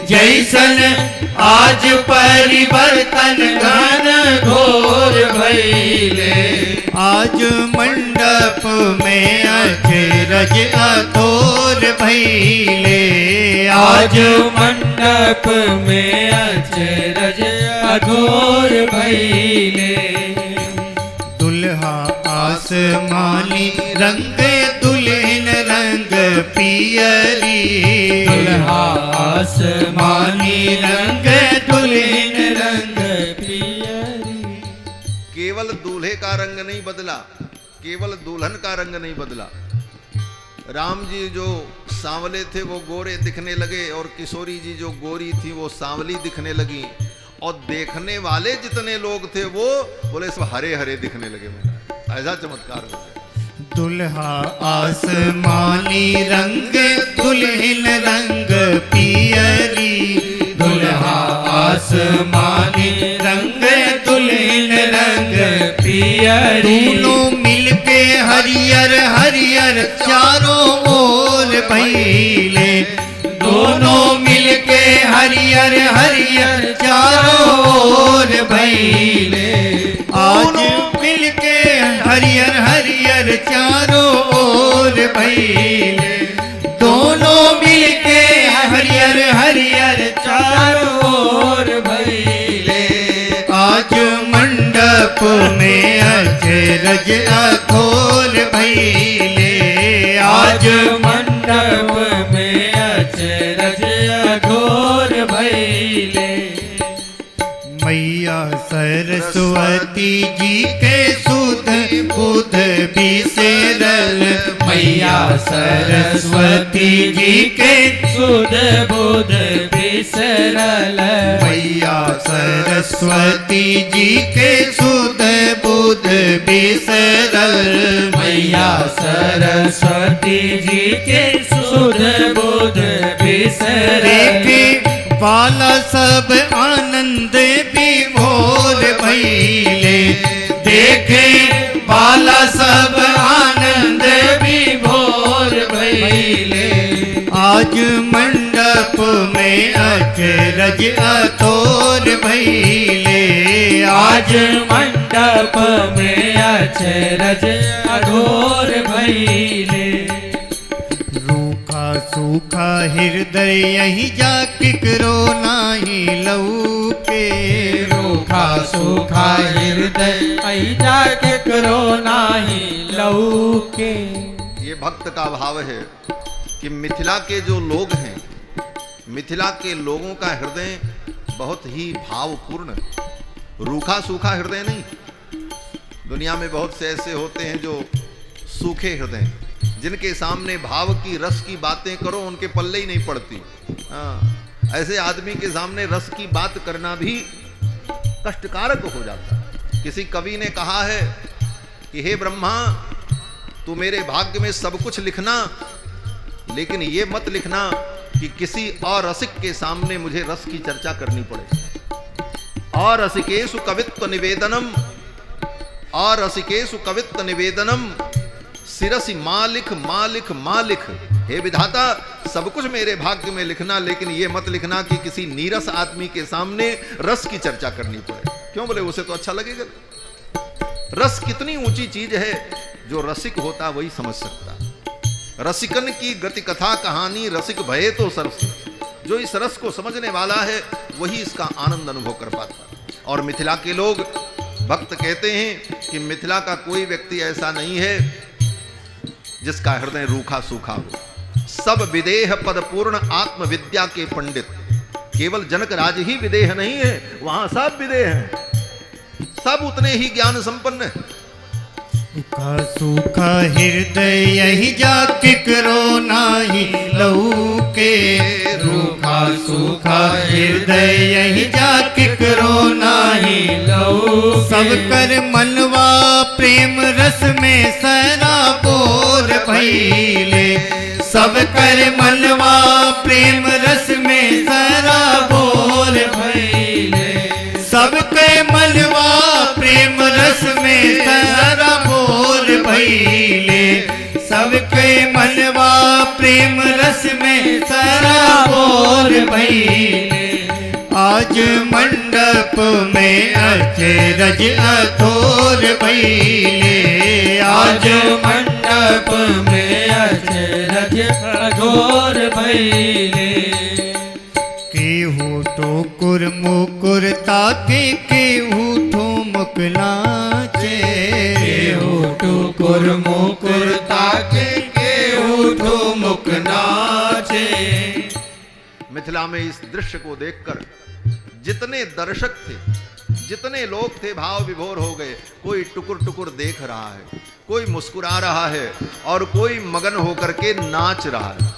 जैसन आज परिवर्तन घन घोर भइले। आज मंडप में अचरज अथोर भइले, आज मंडप में अचरज अथोर भइले। दुल्हा आसमानी रंग दुल्हन रंग पियरी, दुल्हा आसमानी रंग दुल्हन रंग पियरी। केवल दूल्हे का रंग नहीं बदला, केवल दुल्हन का रंग नहीं बदला। राम जी जो सांवले थे वो गोरे दिखने लगे और किशोरी जी जो गोरी थी वो सांवली दिखने लगी, और देखने वाले जितने लोग थे वो बोले सब हरे हरे दिखने लगे। मेरा ऐसा चमत्कार हो गया। दुल्हा आसमानी रंग दुल्हन रंग पियरी, दुल्हा आसमानी रंग दुल्हन रंग पियरी। दोनों मिलके हरियर हरियर चारों ओर भइले, दोनों मिलके हरियर हरियर चारों ओर भइले। आज मिलके हरियर हरियर चारों ओर भइले, दोनों मिलके हरियर हरियर चारों ओर भइले। आज मंडप में अचरज अथोर भइले, आज मंडप में अचरज अथोर भइले। मैया सरस्वती जी के सुध बुध बिसरल, मैया सरस्वती जी के सुध बुध बिसरल। मैया सरस्वती जी के सुध बुध बिसरल, मैया सरस्वती जी के सुध बुध बिसरला देखे बाला सब आनंद विभोर भइले देखे बाला सब आनंद विभोर भइले आज मंडप में अचरज अतोर भइले आज मंडप में अचरज अघोर भइले रूखा सूखा हृदय यही जा किकरो नाही लौके रूखा सूखा हृदय ऐजा केकरो नाही लौके। ये भक्त का भाव है कि मिथिला के जो लोग हैं, मिथिला के लोगों का हृदय बहुत ही भावपूर्ण, रूखा सूखा हृदय नहीं। दुनिया में बहुत से ऐसे होते हैं जो सूखे हृदय, जिनके सामने भाव की रस की बातें करो उनके पल्ले ही नहीं पड़ती। ऐसे आदमी के सामने रस की बात करना भी कष्टकारक हो जाता है। किसी कवि ने कहा है कि हे ब्रह्मा, तू मेरे भाग्य में सब कुछ लिखना, लेकिन ये मत लिखना कि किसी और रसिक के सामने मुझे रस की चर्चा करनी पड़े। और रसिकेशु कवित्व निवेदनम, और रसिकेशु कवित्व निवेदनम सिरसी मालिक मालिक मालिक। हे विधाता, सब कुछ मेरे भाग्य में लिखना, लेकिन ये मत लिखना कि किसी नीरस आदमी के सामने रस की चर्चा करनी पड़े। क्यों? बोले उसे तो अच्छा लगेगा। रस कितनी ऊंची चीज है, जो रसिक होता वही समझ सकता। रसिकन की गति कथा कहानी रसिक भये तो सरस। जो इस रस को समझने वाला है वही इसका आनंद अनुभव कर पाता। और मिथिला के लोग, भक्त कहते हैं कि मिथिला का कोई व्यक्ति ऐसा नहीं है जिसका हृदय रूखा सूखा हो। सब विदेह पद पूर्ण आत्मविद्या के पंडित। केवल जनक राज ही विदेह नहीं है, वहां सब विदेह हैं, सब उतने ही ज्ञान संपन्न है। रूखा सूखा हृदय यही जा किकरो नाही लौके रूखा सूखा हृदय यही जा किकरो नाही लौके सब कर मनवा प्रेम रस में सराबोर भइले सब कर मनवा प्रेम रस में सराबोर भइले सब के मनवा प्रेम रस में सराबोर भइले सबके मनवा प्रेम रस में सराबोर भइले आज मंडप में अचरज अथोर भइले आज मंडप में अचरज अघोर भइले केहू टोकुर मुकुर ताके केहू ठुमक नाचे केहू टुकुर मुकुर ताके केहू ठुमुक नाचे। मिथिला में इस दृश्य को देखकर जितने दर्शक थे, जितने लोग थे, भाव विभोर हो गए। कोई टुकुर टुकुर देख रहा है, कोई मुस्कुरा रहा है और कोई मगन होकर के नाच रहा है।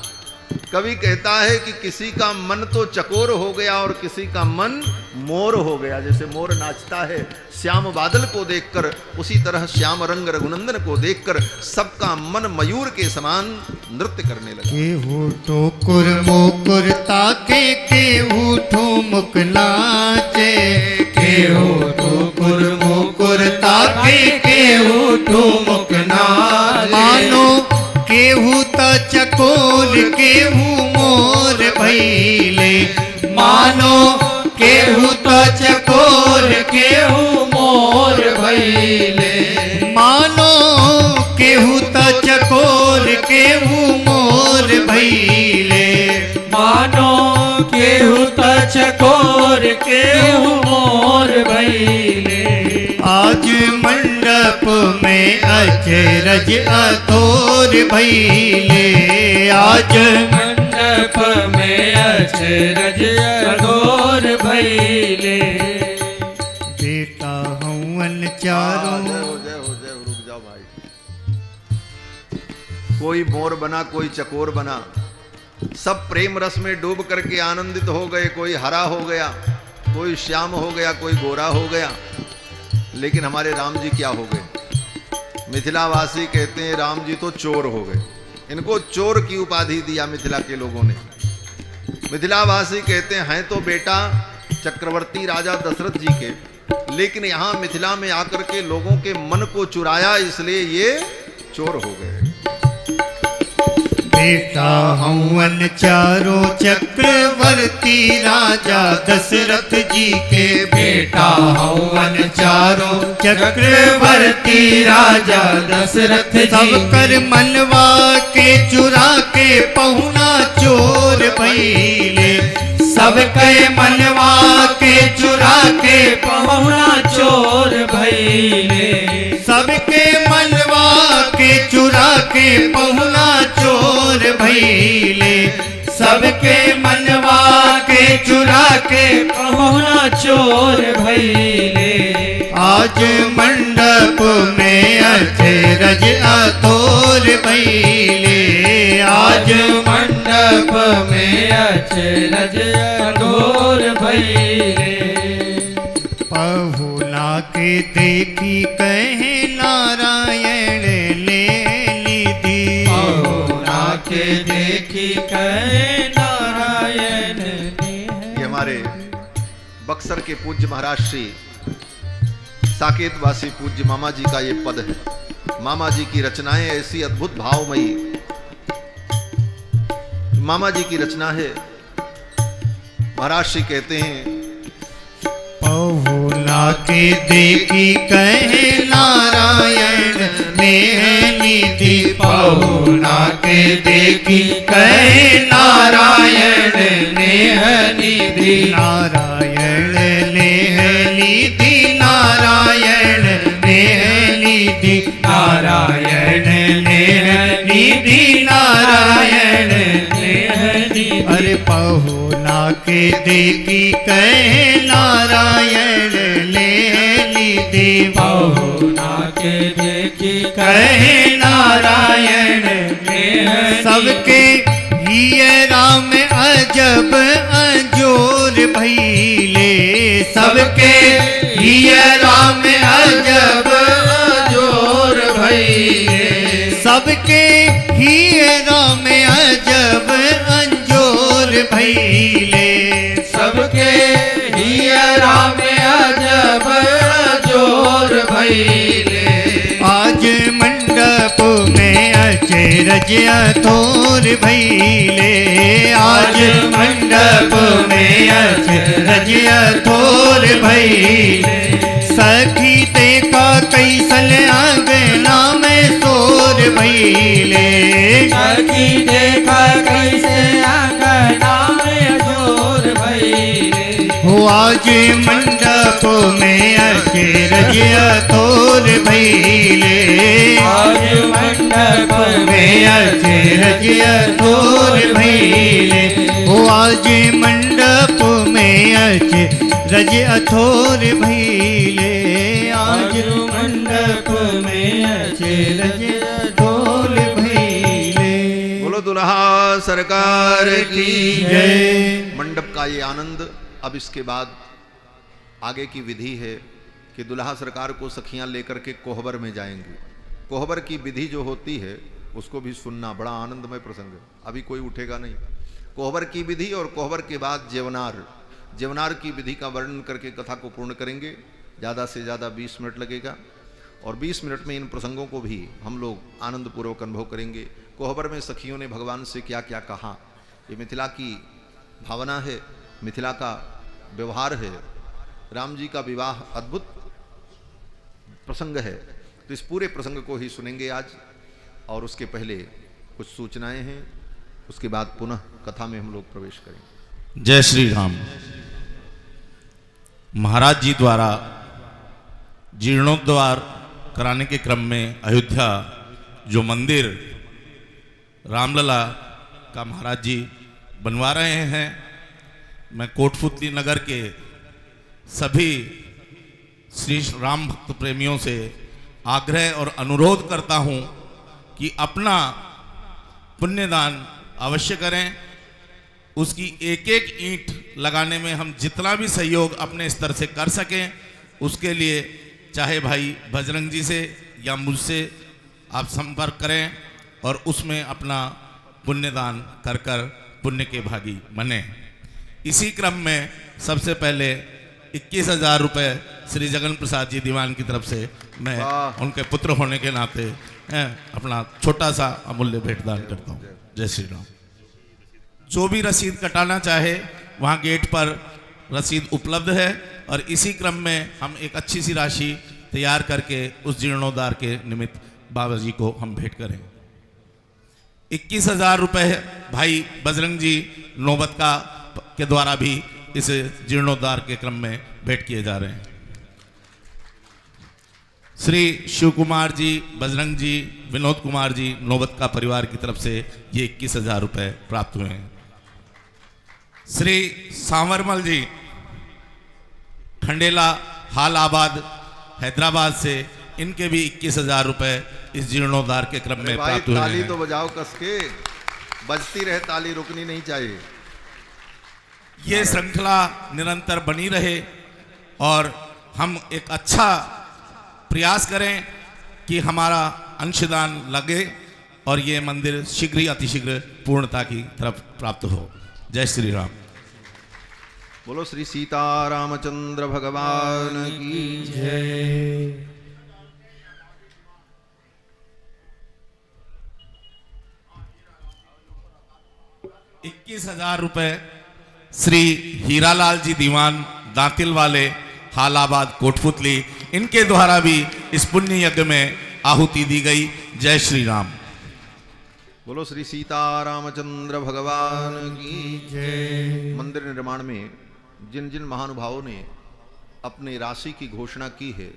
कवि कहता है कि किसी का मन तो चकोर हो गया और किसी का मन मोर हो गया। जैसे मोर नाचता है श्याम बादल को देखकर, उसी तरह श्याम रंग रघुनंदन को देखकर सबका मन मयूर के समान नृत्य करने लगा। केहू टोकुर मुकुर ताके केहू ठुमक नाचे केहू टुकुर मुकुर ताके केहू ठुमुक नाचे। मानो केहू त चकोर केहू मोर भइले मानो केहू त चकोर केहू मोर भइले मानो केहू त चकोर केहू मोर भइले मानो केहू त चकोर केहू मोर भइले आज मंडप में अचरज अथोर भइले आज मंडप में अचरज अघोर भइले बेटा हवन चारों जय हो, रुक जाओ भाई। कोई मोर बना, कोई चकोर बना, सब प्रेम रस में डूब करके आनंदित हो गए। कोई हरा हो गया, कोई श्याम हो गया, कोई गोरा हो गया। लेकिन हमारे राम जी क्या हो गए? मिथिलावासी कहते हैं राम जी तो चोर हो गए, इनको चोर की उपाधि दिया मिथिला के लोगों ने। मिथिलावासी कहते हैं तो बेटा चक्रवर्ती राजा दशरथ जी के, लेकिन यहाँ मिथिला में आकर के लोगों के मन को चुराया, इसलिए ये चोर हो गए। बेटा हवन चारों चक्रवर्ती राजा दशरथ जी के, बेटा हवन चारों चक्रवर्ती राजा दशरथ जी, सब कर मनवा के चुरा के पहुना चोर भइले, सब के मनवा के चुरा के पहुना चोर भइले, सबके मनवा के चुरा के पहुना चोर भइले, सबके मनवा के चुरा के पहुना चोर भइले। आज मंडप में अचरज अतोर भइले, आज मंडप में अचरज अतोर भइले। पहुना के देखी कहे नारायण ले निधि, पहुना के देखी कहे नारायण ले। ये हमारे बक्सर के पूज्य महाराज श्री साकेतवासी पूज्य मामा जी का ये पद है। मामा जी की रचनाएं ऐसी अद्भुत भावमयी, मामा जी की रचना है। महाराज श्री कहते हैं पहुना के देखी कहे नारायण नेह निधि, पहुना के देखी कहे नारायण नेह निधि, नारायण नेह निधि, नारायण नेह निधि, नारायण नेह निधि, नारायण नेह निधि। अरे पहुना के देखी कहे नारायण ले निधि, पहुना के देखी कहे नारायण ले। सबके हिये राम अजब अंजोर भइले, सबके हिये राम अजब अंजोर भइले, सबके हिये राम अजब अंजोर भइले, सबके हिये राम अजब अंजोर भइले। आज मंडप में अचरज अतोर भइले, आज मंडप में अचरज अतोर भइले। सखी देखा कैसन आंगना में शोर भइले, सखी देखा कैसे आंगना में शोर भइले। हो आज मंडप में अचरज अतोर भइले, आज मंडप में अचरज अतोर भइले। हो आज मंडप में अचरज अतोर भइले, आज मंडप में अचरज अतोर भइले। बोलो दुल्हा सरकार की जय। मंडप का ये आनंद। अब इसके बाद आगे की विधि है कि दुल्हा सरकार को सखियां लेकर के कोहबर में जाएंगी। कोहबर की विधि जो होती है उसको भी सुनना, बड़ा आनंदमय प्रसंग है। अभी कोई उठेगा नहीं। कोहबर की विधि और कोहबर के बाद जेवनार, जेवनार की विधि का वर्णन करके कथा को पूर्ण करेंगे। ज़्यादा से ज़्यादा 20 मिनट लगेगा और 20 मिनट में इन प्रसंगों को भी हम लोग आनंदपूर्वक अनुभव करेंगे। कोहबर में सखियों ने भगवान से क्या क्या कहा, ये मिथिला की भावना है, मिथिला का व्यवहार है। राम जी का विवाह अद्भुत प्रसंग है, तो इस पूरे प्रसंग को ही सुनेंगे आज। और उसके पहले कुछ सूचनाएं हैं, उसके बाद पुनः कथा में हम लोग प्रवेश करेंगे। जय श्री राम। महाराज जी द्वारा जीर्णोद्धार कराने के क्रम में अयोध्या जो मंदिर रामलला का महाराज जी बनवा रहे हैं, मैं कोटपुतली नगर के सभी श्री राम भक्त प्रेमियों से आग्रह और अनुरोध करता हूं कि अपना पुण्यदान अवश्य करें। उसकी एक एक ईंट लगाने में हम जितना भी सहयोग अपने स्तर से कर सकें, उसके लिए चाहे भाई बजरंग जी से या मुझसे आप संपर्क करें और उसमें अपना पुण्यदान कर कर पुण्य के भागी बने। इसी क्रम में सबसे पहले 21,000 रुपये श्री जगन प्रसाद जी दीवान की तरफ से मैं उनके पुत्र होने के नाते अपना छोटा सा अमूल्य भेंटदान करता हूँ। जय श्री राम। जो भी रसीद कटाना चाहे वहाँ गेट पर रसीद उपलब्ध है और इसी क्रम में हम एक अच्छी सी राशि तैयार करके उस जीर्णोद्धार के निमित्त बाबा जी को हम भेंट करें। 21,000 रुपये भाई बजरंग जी नौबत का के द्वारा भी इस जीर्णोद्धार के क्रम में भेंट किए जा रहे हैं। श्री शिव कुमार जी, बजरंग जी, विनोद कुमार जी नौबत का परिवार की तरफ से ये 21,000 रुपये प्राप्त हुए हैं। श्री सांवरमल जी खंडेला हालाबाद हैदराबाद से, इनके भी 21,000 रुपये इस जीर्णोद्धार के क्रम में प्राप्त हुए हैं। ताली तो बजाओ कस के, बजती रहे ताली, रुकनी नहीं चाहिए। ये श्रृंखला निरंतर बनी रहे और हम एक अच्छा प्रयास करें कि हमारा अंशदान लगे और ये मंदिर शीघ्र ही अतिशीघ्र पूर्णता की तरफ प्राप्त हो। जय श्री राम। बोलो श्री सीतारामचंद्र भगवान की जय। 21,000 रुपये श्री हीरालाल जी दीवान दांतिल वाले हालाबाद कोटपुतली, इनके द्वारा भी इस पुण्य यज्ञ में आहुति दी गई। जय श्री राम। बोलो श्री सीतारामचंद्र भगवान की जय। मंदिर निर्माण में जिन जिन महानुभावों ने अपनी राशि की घोषणा की है,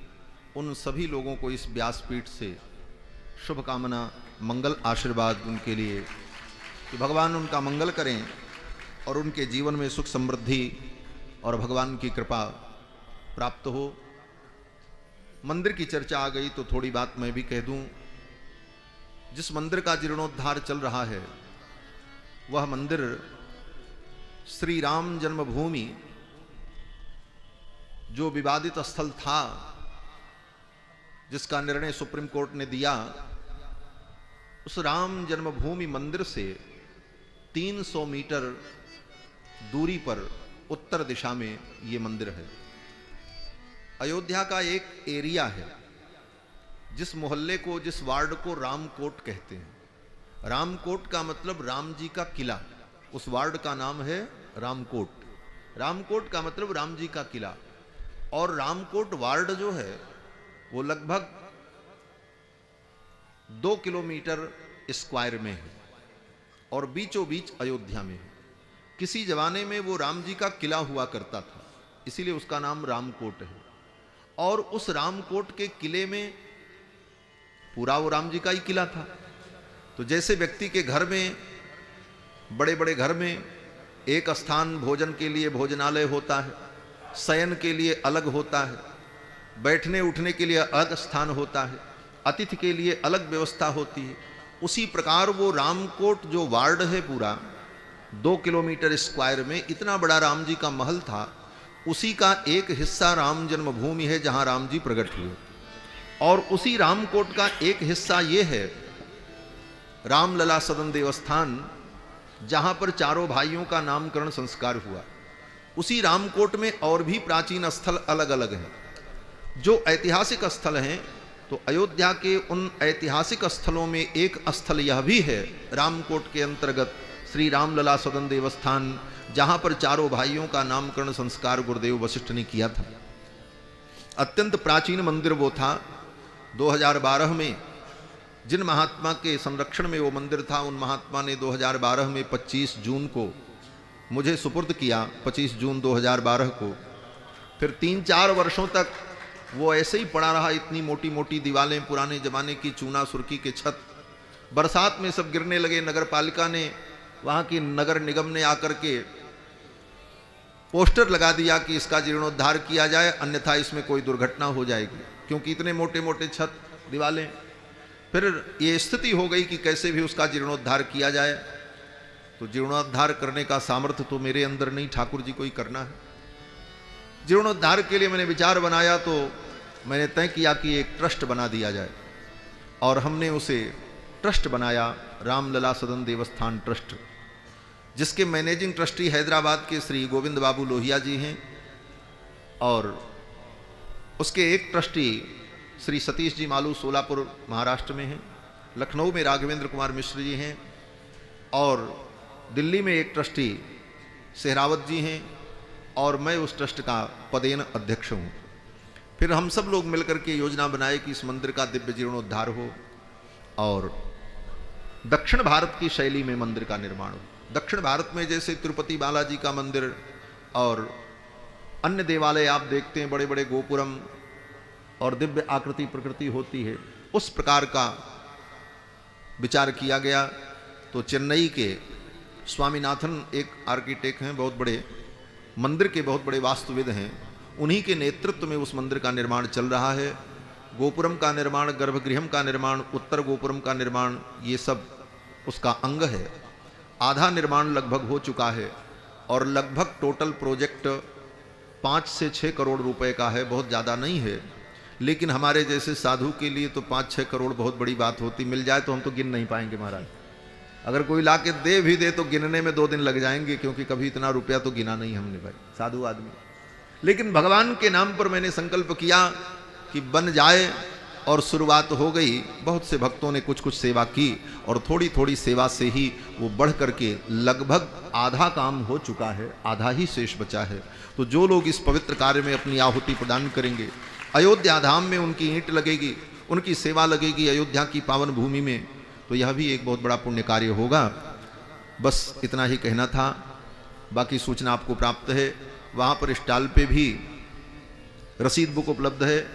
उन सभी लोगों को इस व्यासपीठ से शुभकामना, मंगल आशीर्वाद उनके लिए कि भगवान उनका मंगल करें और उनके जीवन में सुख समृद्धि और भगवान की कृपा प्राप्त हो। मंदिर की चर्चा आ गई तो थोड़ी बात मैं भी कह दूं। जिस मंदिर का जीर्णोद्धार चल रहा है वह मंदिर श्री राम जन्मभूमि, जो विवादित स्थल था, जिसका निर्णय सुप्रीम कोर्ट ने दिया, उस राम जन्मभूमि मंदिर से 300 मीटर दूरी पर उत्तर दिशा में ये मंदिर है। अयोध्या का एक एरिया है जिस मोहल्ले को, जिस वार्ड को रामकोट कहते हैं। रामकोट का मतलब राम जी का किला, उस वार्ड का नाम है रामकोट। रामकोट का मतलब राम जी का किला। और रामकोट वार्ड जो है वो लगभग 2 किलोमीटर स्क्वायर में है और बीचों बीच अयोध्या में है। किसी जमाने में वो राम जी का किला हुआ करता था, इसीलिए उसका नाम रामकोट है। और उस रामकोट के किले में पूरा वो राम जी का ही किला था। तो जैसे व्यक्ति के घर में, बड़े बड़े घर में एक स्थान भोजन के लिए भोजनालय होता है, शयन के लिए अलग होता है, बैठने उठने के लिए अलग स्थान होता है, अतिथि के लिए अलग व्यवस्था होती है, उसी प्रकार वो रामकोट जो वार्ड है पूरा 2 किलोमीटर स्क्वायर में इतना बड़ा राम जी का महल था। उसी का एक हिस्सा राम जन्मभूमि है जहां राम जी प्रकट हुए। और उसी रामकोट का एक हिस्सा ये है रामलला सदन देवस्थान, जहां पर चारों भाइयों का नामकरण संस्कार हुआ। उसी रामकोट में और भी प्राचीन स्थल अलग अलग हैं। जो ऐतिहासिक स्थल हैं तो अयोध्या के उन ऐतिहासिक स्थलों में एक स्थल यह भी है रामकोट के अंतर्गत श्री रामलला सदन देवस्थान, जहां पर चारों भाइयों का नामकरण संस्कार गुरुदेव वशिष्ठ ने किया था। अत्यंत प्राचीन मंदिर वो था। 2012 में जिन महात्मा के संरक्षण में वो मंदिर था, उन महात्मा ने 2012 में 25 जून को मुझे सुपुर्द किया। 25 जून 2012 को। फिर 3-4 वर्षों तक वो ऐसे ही पड़ा रहा। इतनी मोटी मोटी दीवारें, पुराने जमाने की चूना सुर्खी के छत, बरसात में सब गिरने लगे। नगर पालिका ने, वहाँ की नगर निगम ने आकर के पोस्टर लगा दिया कि इसका जीर्णोद्धार किया जाए, अन्यथा इसमें कोई दुर्घटना हो जाएगी, क्योंकि इतने मोटे मोटे छत दीवारें। फिर ये स्थिति हो गई कि कैसे भी उसका जीर्णोद्धार किया जाए। तो जीर्णोद्धार करने का सामर्थ्य तो मेरे अंदर नहीं, ठाकुर जी को ही करना है। जीर्णोद्धार के लिए मैंने विचार बनाया, तो मैंने तय किया कि एक ट्रस्ट बना दिया जाए। और हमने उसे ट्रस्ट बनाया, रामलला सदन देवस्थान ट्रस्ट, जिसके मैनेजिंग ट्रस्टी हैदराबाद के श्री गोविंद बाबू लोहिया जी हैं और उसके एक ट्रस्टी श्री सतीश जी मालू सोलापुर महाराष्ट्र में हैं, लखनऊ में राघवेंद्र कुमार मिश्र जी हैं और दिल्ली में एक ट्रस्टी सेहरावत जी हैं और मैं उस ट्रस्ट का पदेन अध्यक्ष हूँ। फिर हम सब लोग मिलकर के योजना बनाए कि इस मंदिर का दिव्य जीर्णोद्धार हो और दक्षिण भारत की शैली में मंदिर का निर्माण हो। दक्षिण भारत में जैसे तिरुपति बालाजी का मंदिर और अन्य देवालय आप देखते हैं, बड़े बड़े गोपुरम और दिव्य आकृति प्रकृति होती है, उस प्रकार का विचार किया गया। तो चेन्नई के स्वामीनाथन एक आर्किटेक्ट हैं, बहुत बड़े मंदिर के बहुत बड़े वास्तुविद हैं, उन्हीं के नेतृत्व में उस मंदिर का निर्माण चल रहा है। गोपुरम का निर्माण, गर्भगृहम का निर्माण, उत्तर गोपुरम का निर्माण, ये सब उसका अंग है। आधा निर्माण लगभग हो चुका है और लगभग टोटल प्रोजेक्ट 5 से 6 करोड़ रुपए का है, बहुत ज़्यादा नहीं है, लेकिन हमारे जैसे साधु के लिए तो 5-6 करोड़ बहुत बड़ी बात होती। मिल जाए तो हम तो गिन नहीं पाएंगे महाराज, अगर कोई ला के दे भी दे तो गिनने में 2 दिन लग जाएंगे, क्योंकि कभी इतना रुपया तो गिना नहीं हमने भाई, साधु आदमी। लेकिन भगवान के नाम पर मैंने संकल्प किया कि बन जाए और शुरुआत हो गई। बहुत से भक्तों ने कुछ कुछ सेवा की और थोड़ी थोड़ी सेवा से ही वो बढ़ करके लगभग आधा काम हो चुका है, आधा ही शेष बचा है। तो जो लोग इस पवित्र कार्य में अपनी आहुति प्रदान करेंगे, अयोध्या धाम में उनकी ईंट लगेगी, उनकी सेवा लगेगी अयोध्या की पावन भूमि में, तो यह भी एक बहुत बड़ा पुण्य कार्य होगा। बस इतना ही कहना था, बाकी सूचना आपको प्राप्त है। वहाँ पर स्टॉल पे भी रसीद बुक उपलब्ध है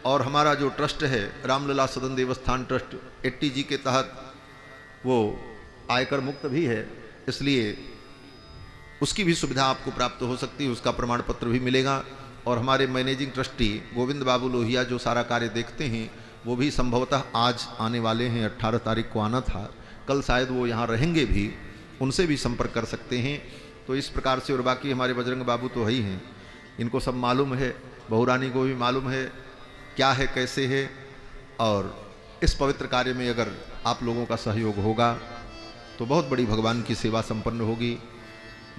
और हमारा जो ट्रस्ट है रामलला सदन देवस्थान ट्रस्ट 80G के तहत वो आयकर मुक्त भी है, इसलिए उसकी भी सुविधा आपको प्राप्त हो सकती है, उसका प्रमाण पत्र भी मिलेगा। और हमारे मैनेजिंग ट्रस्टी गोविंद बाबू लोहिया जो सारा कार्य देखते हैं, वो भी संभवतः आज आने वाले हैं, 18 तारीख को आना था, कल शायद वो यहाँ रहेंगे भी, उनसे भी संपर्क कर सकते हैं। तो इस प्रकार से, और बाकी हमारे बजरंग बाबू तो है ही हैं, इनको सब मालूम है, बहुरानी को भी मालूम है क्या है कैसे है। और इस पवित्र कार्य में अगर आप लोगों का सहयोग होगा तो बहुत बड़ी भगवान की सेवा संपन्न होगी।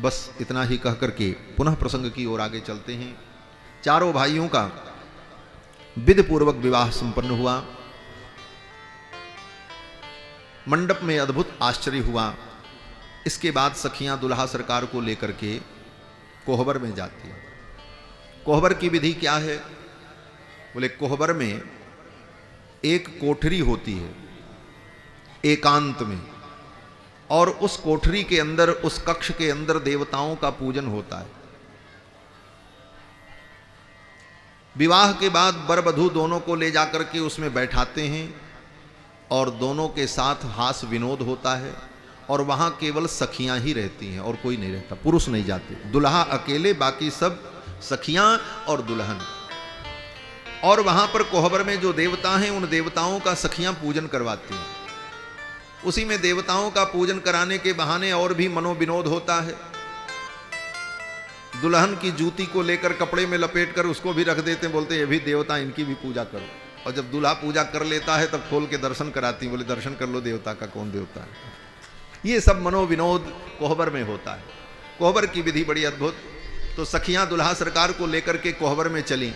बस इतना ही कह करके पुनः प्रसंग की ओर आगे चलते हैं। चारों भाइयों का विधि पूर्वक विवाह संपन्न हुआ। मंडप में अद्भुत आश्चर्य हुआ। इसके बाद सखियां दुल्हा सरकार को लेकर के कोहबर में जाती हैं। कोहबर की विधि क्या है? बोले कोहबर में एक कोठरी होती है एकांत में, और उस कोठरी के अंदर, उस कक्ष के अंदर देवताओं का पूजन होता है। विवाह के बाद वर वधू दोनों को ले जाकर के उसमें बैठाते हैं और दोनों के साथ हास विनोद होता है, और वहां केवल सखियां ही रहती हैं और कोई नहीं रहता, पुरुष नहीं जाते, दुल्हा अकेले, बाकी सब सखियां और दुल्हन। और वहां पर कोहबर में जो देवता हैं, उन देवताओं का सखियां पूजन करवाती हैं। उसी में देवताओं का पूजन कराने के बहाने और भी मनोविनोद होता है। दुल्हन की जूती को लेकर कपड़े में लपेट कर उसको भी रख देते हैं, बोलते हैं ये भी देवता, इनकी भी पूजा करो। और जब दूल्हा पूजा कर लेता है तब खोल के दर्शन कराती, बोले दर्शन कर लो देवता का, कौन देवता है। ये सब मनोविनोद कोहबर में होता है। कोहबर की विधि बड़ी अद्भुत। तो सखियां दुल्हा सरकार को लेकर के कोहबर में चली,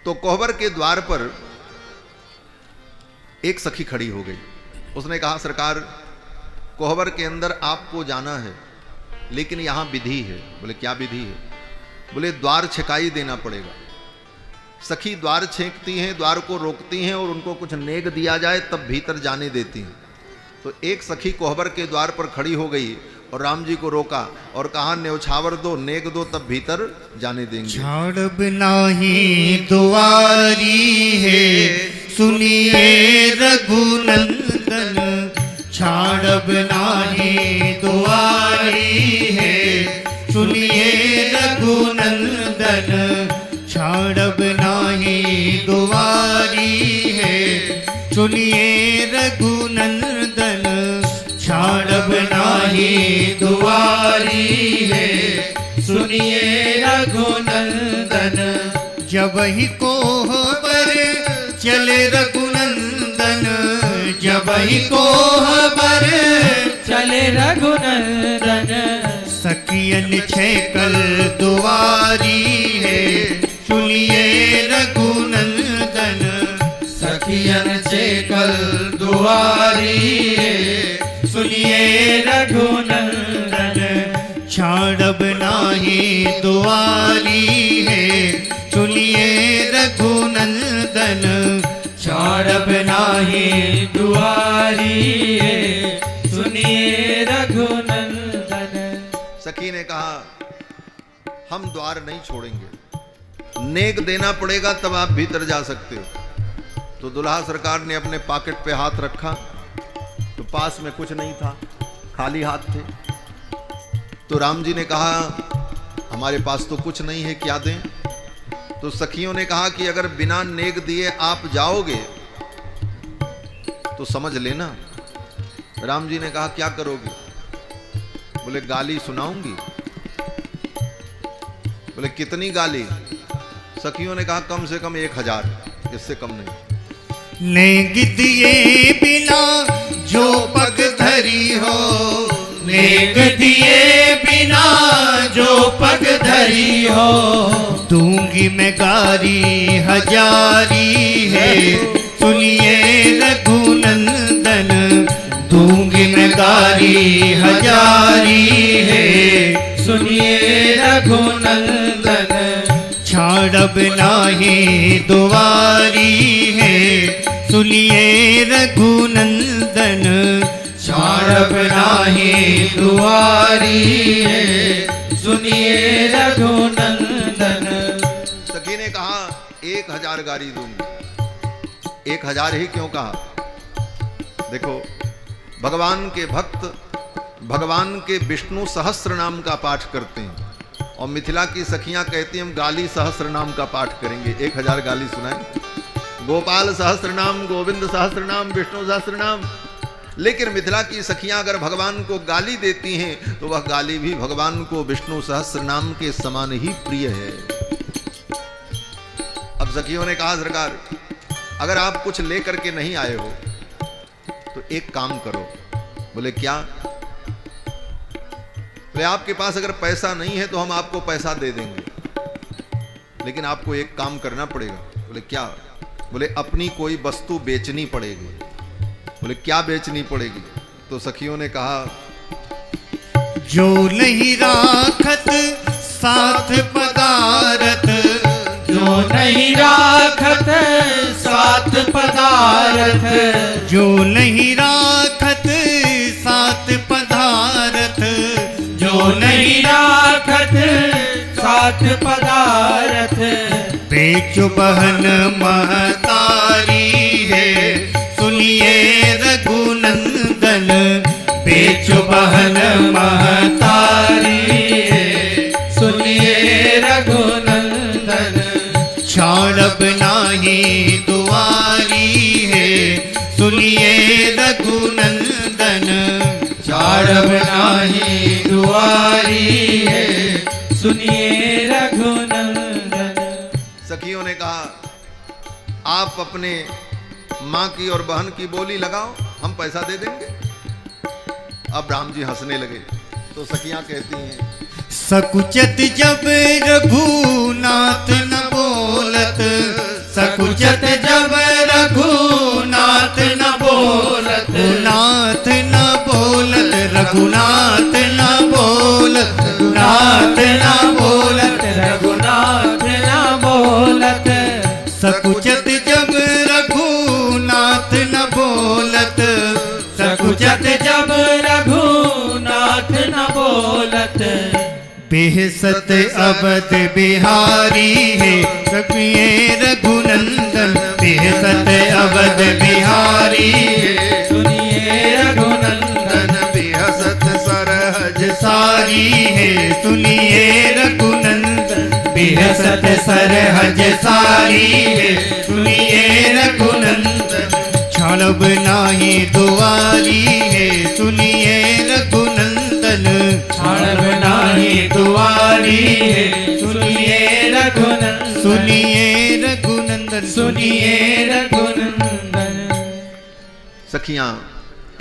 तो कोहबर के द्वार पर एक सखी खड़ी हो गई। उसने कहा सरकार, कोहबर के अंदर आपको जाना है, लेकिन यहां विधि है। बोले क्या विधि है? बोले द्वार छेकाई देना पड़ेगा। सखी द्वार छेकती हैं, द्वार को रोकती हैं और उनको कुछ नेग दिया जाए तब भीतर जाने देती हैं। तो एक सखी कोहबर के द्वार पर खड़ी हो गई और राम जी को रोका और कहा न्यौछावर दो, नेग दो, तब भीतर जाने देंगे। छाड़ बिनाही दुआरी है, सुनिए रघुनंदन, छाड़ बिनाही दुआरी है, सुनिए रघुनंदन, छाड़ बिनाही दुआरी है, सुनिए रघुनंदन, छाड़ बिनाही दुआरी है, सुनिए रघुनंदन। जब ही कोहबर चले रघुनंदन, जब ही को खबर चले रघुनंदन सखियन छेकल दुआरी है सुनिए रघुनंदन सखियन छेकल दुआरी सुनिए रघुनंदन छाड़ब नाही दुआरी है सुनिए रघुनंदन छाड़ब नाही दुआरी सुनिए रघुनंदन। सखी ने कहा हम द्वार नहीं छोड़ेंगे, नेक देना पड़ेगा तब आप भीतर जा सकते हो। तो दुल्हा सरकार ने अपने पॉकेट पे हाथ रखा तो पास में कुछ नहीं था, खाली हाथ थे। तो राम जी ने कहा हमारे पास तो कुछ नहीं है, क्या दें? तो सखियों ने कहा कि अगर बिना नेक दिए आप जाओगे तो समझ लेना। राम जी ने कहा क्या करोगे? बोले गाली सुनाऊंगी। बोले कितनी गाली? सखियों ने कहा कम से कम 1000, इससे कम नहीं। नेक दिए बिना जो पग धरी हो नेक दिए बिना जो पग धरी हो दूंगी मैं गारी हजारी है सुनिए रघुनंदन दूंगी मैं गारी हजारी है सुनिए रघुनंदन छाड़ब नाही दुआरी है सुनिए रघुनंदन छाड़ब नाही दुआरी सुनिए रघुनंदन। सखी ने कहा 1000 गारी दूंगी। 1000 ही क्यों कहा? देखो भगवान के भक्त भगवान के विष्णु सहस्त्र नाम का पाठ करते हैं और मिथिला की सखियां कहती हैं हम गाली सहस्त्र नाम का पाठ करेंगे। 1000 गाली सुनाएं, गोपाल सहस्त्र नाम, गोविंद सहस्त्र नाम, विष्णु सहस्त्र नाम। लेकिन मिथिला की सखियां अगर भगवान को गाली देती हैं तो वह गाली भी भगवान को विष्णु सहस्त्र नाम के समान ही प्रिय है। अब सखियों ने कहा सरकार अगर आप कुछ लेकर के नहीं आए हो तो एक काम करो। बोले क्या? बोले आपके पास अगर पैसा नहीं है तो हम आपको पैसा दे देंगे, लेकिन आपको एक काम करना पड़ेगा। बोले क्या? बोले अपनी कोई वस्तु बेचनी पड़ेगी। बोले क्या बेचनी पड़ेगी? तो सखियों ने कहा जो नहीं राखत साथ पदारथ जो नहीं राखत साथ पदारथ जो नहीं राखत साथ पदारथ जो नहीं राखत साथ पदारथ बेचो बहन महतारी है सुनिए रघुनंदन बेचो बहन महतारी सुनिए रघुनंदन छाड़ब नाही दुआरी है सुनिए रघुनंदन छाड़ब नाही दुआरी सुनिए रघुनंदन। सखियों ने कहा आप अपने माँ की और बहन की बोली लगाओ, हम पैसा दे देंगे। अब राम जी हंसने लगे तो सखियां कहती हैं सकुचत जब रघुनाथ न बोलत सकुचत जब रघुनाथ न बोलत रघुनाथ न बोलत रघुनाथ न बोलत रघुनाथ न बोलत रघुनाथ न बोलत सकुचत जब रघुनाथ न बोलत सकुचत जब रघुनाथ न बोलत बेहसत अवध बिहारी है सखिए रघुनंदन बेहसत अवध बिहारी है सुनिए रघुनंदन बेहसत सरहज सारी है सुनिए रघुनंदन बेहसत सरहज सारी है सुनिए रघुनंदन छाड़ब नाही दुआरी है सुनिए रघुनंदन छाड़ब नाही दुआरी सुनिए रघुनंदन सुनिए रघुनंदन सुनिए रघुनंदन। सखियां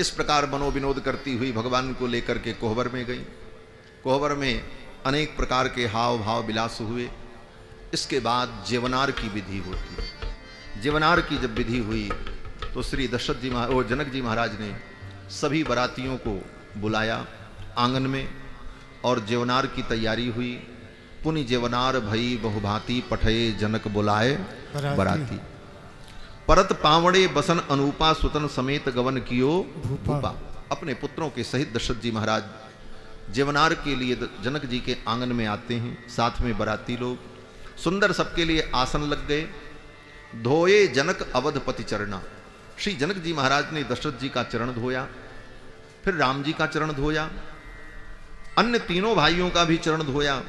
इस प्रकार मनोविनोद करती हुई भगवान को लेकर के कोहबर में गई। कोहबर में अनेक प्रकार के हाव भाव विलास हुए। इसके बाद जेवनार की विधि होती है। जेवनार की जब विधि हुई तो श्री दशरथ जी और जनक जी महाराज ने सभी बारातियों को बुलाया आंगन में और जेवनार की तैयारी हुई। पुनि जेवनार भई बहुभांति पठये जनक बुलाए बराती। परत पावड़े बसन अनूपा सुतन समेत गवन कियो भूपा। अपने पुत्रों के सहित दशरथ जी महाराज जेवनार के लिए जनक जी के आंगन में आते हैं। साथ में बराती लोग सुंदर सबके लिए आसन लग गए। धोए जनक अवधपति चरणा। श्री जनक जी महाराज ने दशरथ जी का चरण धोया, फिर राम जी का चरण धोया, अन्य तीनों भाइयों का भी चरण धोया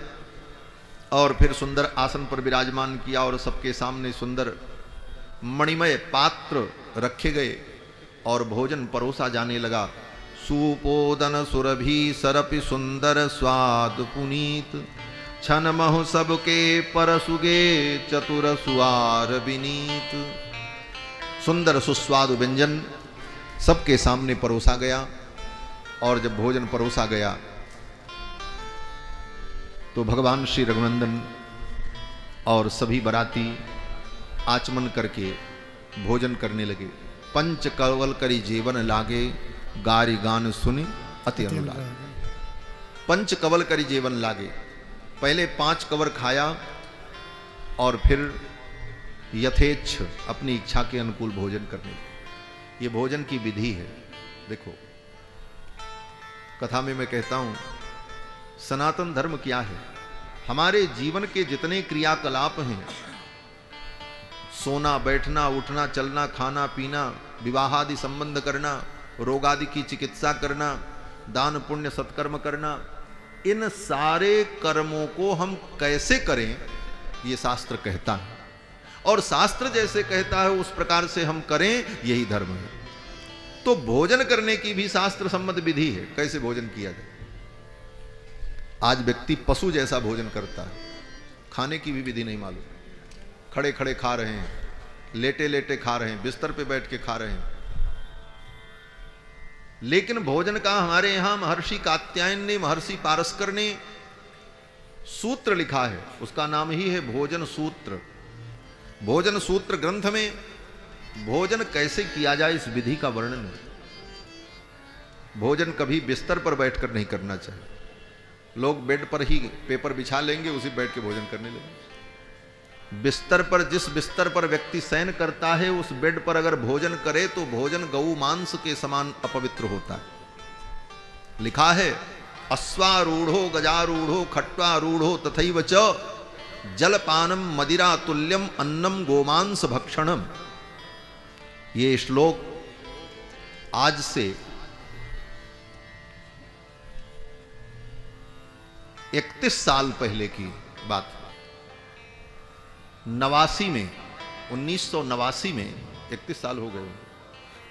और फिर सुंदर आसन पर विराजमान किया और सबके सामने सुंदर मणिमय पात्र रखे गए और भोजन परोसा जाने लगा। सुपोदन सुरभि सरपि सुंदर स्वाद पुनीत छन महु सबके परसुगे चतुर सुआर विनीत। सुंदर सुस्वादु व्यंजन सबके सामने परोसा गया और जब भोजन परोसा गया तो भगवान श्री रघुनंदन और सभी बराती आचमन करके भोजन करने लगे। पंच कवल करी जीवन लागे गारी गान सुनि अति अनुराग। पंच कवल करी जीवन लागे, पहले 5 कवर खाया और फिर यथेच्छ अपनी इच्छा के अनुकूल भोजन करने लगे। ये भोजन की विधि है। देखो कथा में मैं कहता हूं सनातन धर्म क्या है। हमारे जीवन के जितने क्रियाकलाप हैं, सोना बैठना उठना चलना खाना पीना, विवाह आदि संबंध करना, रोग आदि की चिकित्सा करना, दान पुण्य सत्कर्म करना, इन सारे कर्मों को हम कैसे करें ये शास्त्र कहता है और शास्त्र जैसे कहता है उस प्रकार से हम करें, यही धर्म है। तो भोजन करने की भी शास्त्र सम्मत विधि है, कैसे भोजन किया जाए। आज व्यक्ति पशु जैसा भोजन करता है, खाने की भी विधि नहीं मालूम। खड़े खड़े खा रहे हैं, लेटे लेटे खा रहे हैं, बिस्तर पे बैठ के खा रहे हैं। लेकिन भोजन का हमारे यहां महर्षि कात्यायन ने, महर्षि पारस्कर ने सूत्र लिखा है, उसका नाम ही है भोजन सूत्र। भोजन सूत्र ग्रंथ में भोजन कैसे किया जाए इस विधि का वर्णन है। भोजन कभी बिस्तर पर बैठकर नहीं करना चाहिए। लोग बेड पर ही पेपर बिछा लेंगे, उसी बैठ के भोजन करने लगेंगे। बिस्तर पर, जिस बिस्तर पर व्यक्ति शयन करता है उस बेड पर अगर भोजन करे तो भोजन गौ मांस के समान अपवित्र होता है। लिखा है अश्वारूढ़ो गजारूढ़ो खट्वारूढ़ो तथैव च जलपानम मदिरा तुल्यम अन्नम गोमांस भक्षणम। ये श्लोक आज से 31 साल पहले की बात। 89 में, 1989 में, 31 साल हो गए।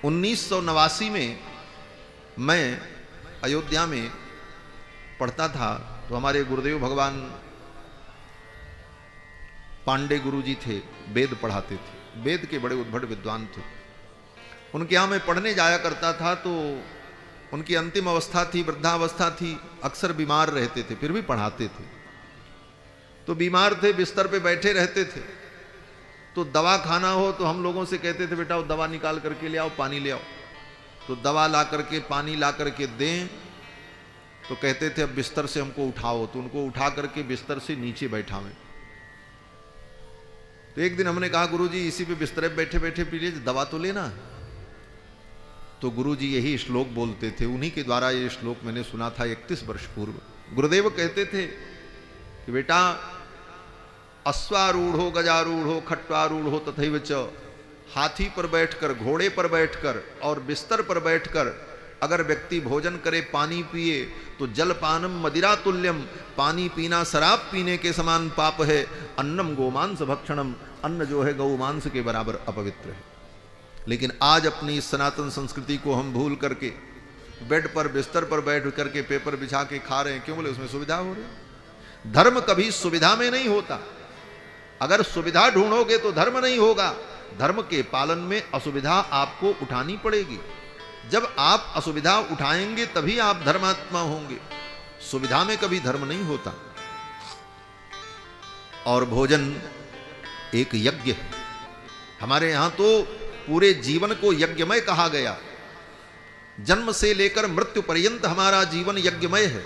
1989 में मैं अयोध्या में पढ़ता था तो हमारे गुरुदेव भगवान पांडे गुरुजी थे, वेद पढ़ाते थे, वेद के बड़े उद्भट विद्वान थे। उनके यहाँ मैं पढ़ने जाया करता था तो उनकी अंतिम अवस्था थी, वृद्धावस्था थी, अक्सर बीमार रहते थे, फिर भी पढ़ाते थे। तो बीमार थे, बिस्तर पे बैठे रहते थे, तो दवा खाना हो तो हम लोगों से कहते थे बेटा वो दवा निकाल करके ले आओ, पानी ले आओ। तो दवा ला करके पानी ला करके दें तो कहते थे अब बिस्तर से हमको उठाओ, तो उनको उठा करके बिस्तर से नीचे बैठावें। तो एक दिन हमने कहा गुरुजी इसी पे बिस्तर पे बैठे बैठे पी लीजिए, दवा तो लेना। तो गुरुजी यही श्लोक बोलते थे, उन्हीं के द्वारा ये श्लोक मैंने सुना था 31 वर्ष पूर्व। गुरुदेव कहते थे कि बेटा अश्वारूढ़ो गजारूढ़ो खट्वारूढ़ो तथैव च, हाथी पर बैठकर, घोड़े पर बैठकर और बिस्तर पर बैठकर अगर व्यक्ति भोजन करे, पानी पिए तो जलपानम मदिरा तुल्यम, पानी पीना शराब पीने के समान पाप है। अन्नम गोमांस भक्षणम, अन्न जो है गौ मांस के बराबर अपवित्र है। लेकिन आज अपनी सनातन संस्कृति को हम भूल करके बेड पर बिस्तर पर बैठ करके पेपर बिछा के खा रहे हैं। क्यों? बोले उसमें सुविधा हो रही। धर्म कभी सुविधा में नहीं होता। अगर सुविधा ढूंढोगे तो धर्म नहीं होगा, धर्म के पालन में असुविधा आपको उठानी पड़ेगी। जब आप असुविधा उठाएंगे तभी आप धर्मात्मा होंगे, सुविधा में कभी धर्म नहीं होता। और भोजन एक यज्ञ है। हमारे यहां तो पूरे जीवन को यज्ञमय कहा गया। जन्म से लेकर मृत्यु पर्यंत हमारा जीवन यज्ञमय है।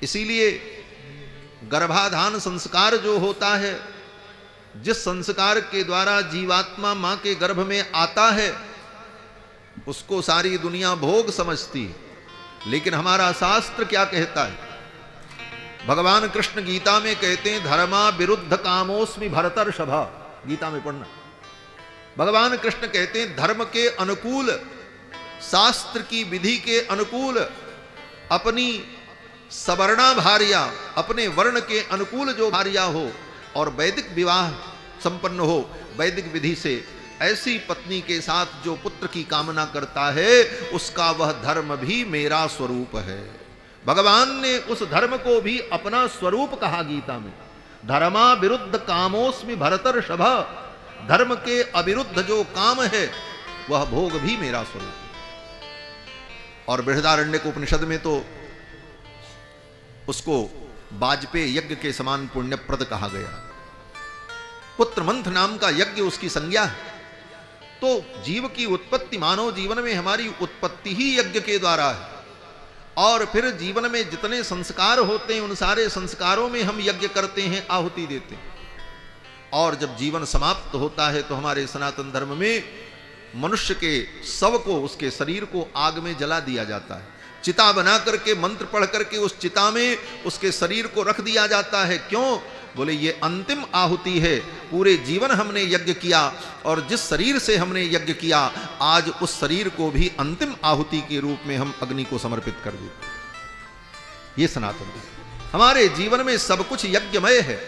इसीलिए गर्भाधान संस्कार जो होता है, जिस संस्कार के द्वारा जीवात्मा मां के गर्भ में आता है, उसको सारी दुनिया भोग समझती है। लेकिन हमारा शास्त्र क्या कहता है? भगवान कृष्ण गीता में कहते हैं, धर्मा विरुद्ध कामोस्मि भरतर्षभा। गीता में पढ़ना। भगवान कृष्ण कहते हैं, धर्म के अनुकूल, शास्त्र की विधि के अनुकूल अपनी सवर्णा भार्या, अपने वर्ण के अनुकूल जो भार्या हो और वैदिक विवाह संपन्न हो, वैदिक विधि से, ऐसी पत्नी के साथ जो पुत्र की कामना करता है, उसका वह धर्म भी मेरा स्वरूप है। भगवान ने उस धर्म को भी अपना स्वरूप कहा गीता में। धर्मा विरुद्ध कामोस्मि भरतर्षभा। धर्म के अविरुद्ध जो काम है वह भोग भी मेरा स्वरूप है। और बृहदारण्यक उपनिषद में तो उसको वाजपेय यज्ञ के समान पुण्यप्रद कहा गया। पुत्र मंथ नाम का यज्ञ उसकी संज्ञा है। तो जीव की उत्पत्ति, मानव जीवन में हमारी उत्पत्ति ही यज्ञ के द्वारा है। और फिर जीवन में जितने संस्कार होते हैं, उन सारे संस्कारों में हम यज्ञ करते हैं, आहुति देते हैं। और जब जीवन समाप्त होता है तो हमारे सनातन धर्म में मनुष्य के शव को, उसके शरीर को आग में जला दिया जाता है। चिता बना करके, मंत्र पढ़ करके उस चिता में उसके शरीर को रख दिया जाता है। क्यों? बोले ये अंतिम आहुति है। पूरे जीवन हमने यज्ञ किया और जिस शरीर से हमने यज्ञ किया, आज उस शरीर को भी अंतिम आहुति के रूप में हम अग्नि को समर्पित कर देते। ये सनातन हमारे जीवन में सब कुछ यज्ञमय है।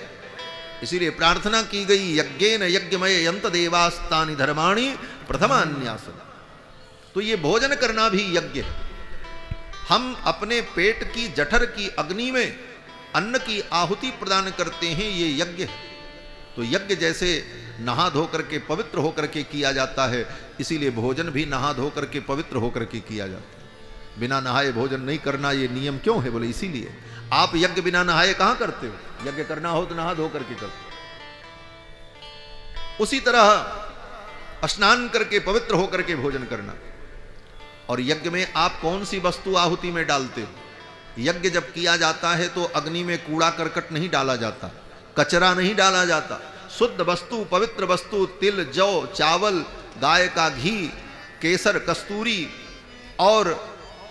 इसीलिए प्रार्थना की गई, यज्ञेन यज्ञमय यंत देवास्तानि धर्माणि प्रथमान्यासन। तो ये भोजन करना भी यज्ञ है। हम अपने पेट की जठर की अग्नि में अन्न की आहुति प्रदान करते हैं, ये यज्ञ है। तो यज्ञ जैसे नहा धो करके पवित्र होकर के किया जाता है, इसीलिए भोजन भी नहा धो करके पवित्र होकर के किया जाता है। बिना नहाए भोजन नहीं करना, ये नियम क्यों है? बोले इसीलिए। आप यज्ञ बिना नहाए कहां करते हो? यज्ञ करना हो तो नहा धो करके करते। उसी तरह स्नान करके पवित्र होकर के भोजन करना। और यज्ञ में आप कौन सी वस्तु आहुति में डालते हो? यज्ञ जब किया जाता है तो अग्नि में कूड़ा करकट नहीं डाला जाता, कचरा नहीं डाला जाता। शुद्ध वस्तु, पवित्र वस्तु, तिल, जौ, चावल, गाय का घी, केसर, कस्तूरी और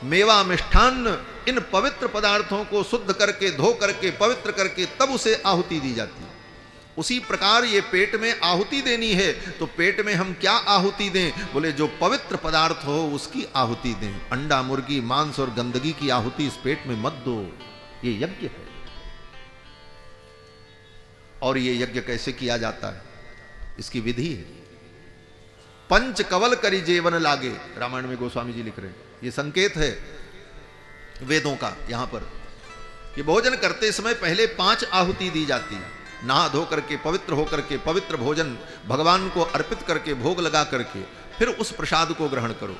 मेवा, मिष्ठान्न, इन पवित्र पदार्थों को शुद्ध करके, धो करके, पवित्र करके तब उसे आहुति दी जाती है। उसी प्रकार ये पेट में आहुति देनी है तो पेट में हम क्या आहुति दें? बोले जो पवित्र पदार्थ हो उसकी आहुति दें। अंडा, मुर्गी, मांस और गंदगी की आहुति इस पेट में मत दो। ये यज्ञ है। और ये यज्ञ कैसे किया जाता है? इसकी विधि है। पंच कवल करी जेवन लागे, रामायण में गोस्वामी जी लिख रहे हैं। ये संकेत है वेदों का। यहां पर ये भोजन करते समय पहले 5 आहुति दी जाती है। नहा धो करके, पवित्र होकर के, पवित्र भोजन भगवान को अर्पित करके, भोग लगा करके फिर उस प्रसाद को ग्रहण करो।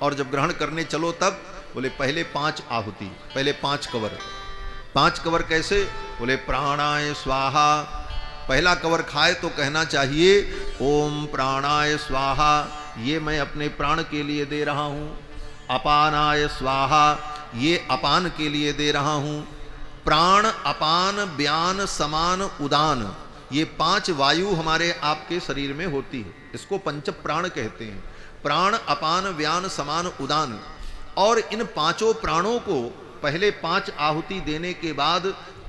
और जब ग्रहण करने चलो तब बोले पहले 5 आहुति, पहले 5 कवर। 5 कवर कैसे? बोले प्राणाय स्वाहा। पहला कवर खाए तो कहना चाहिए ओम प्राणाय स्वाहा, ये मैं अपने प्राण के लिए दे रहा हूं। अपानाय स्वाहा, ये अपान के लिए दे रहा हूं। प्राण, अपान, व्यान, समान, उदान, ये 5 वायु हमारे आपके शरीर में होती है। इसको पंच प्राण कहते हैं। प्राण, अपान, व्यान, समान, उदान। और इन 5 प्राणों को पहले 5 आहुति देने के बाद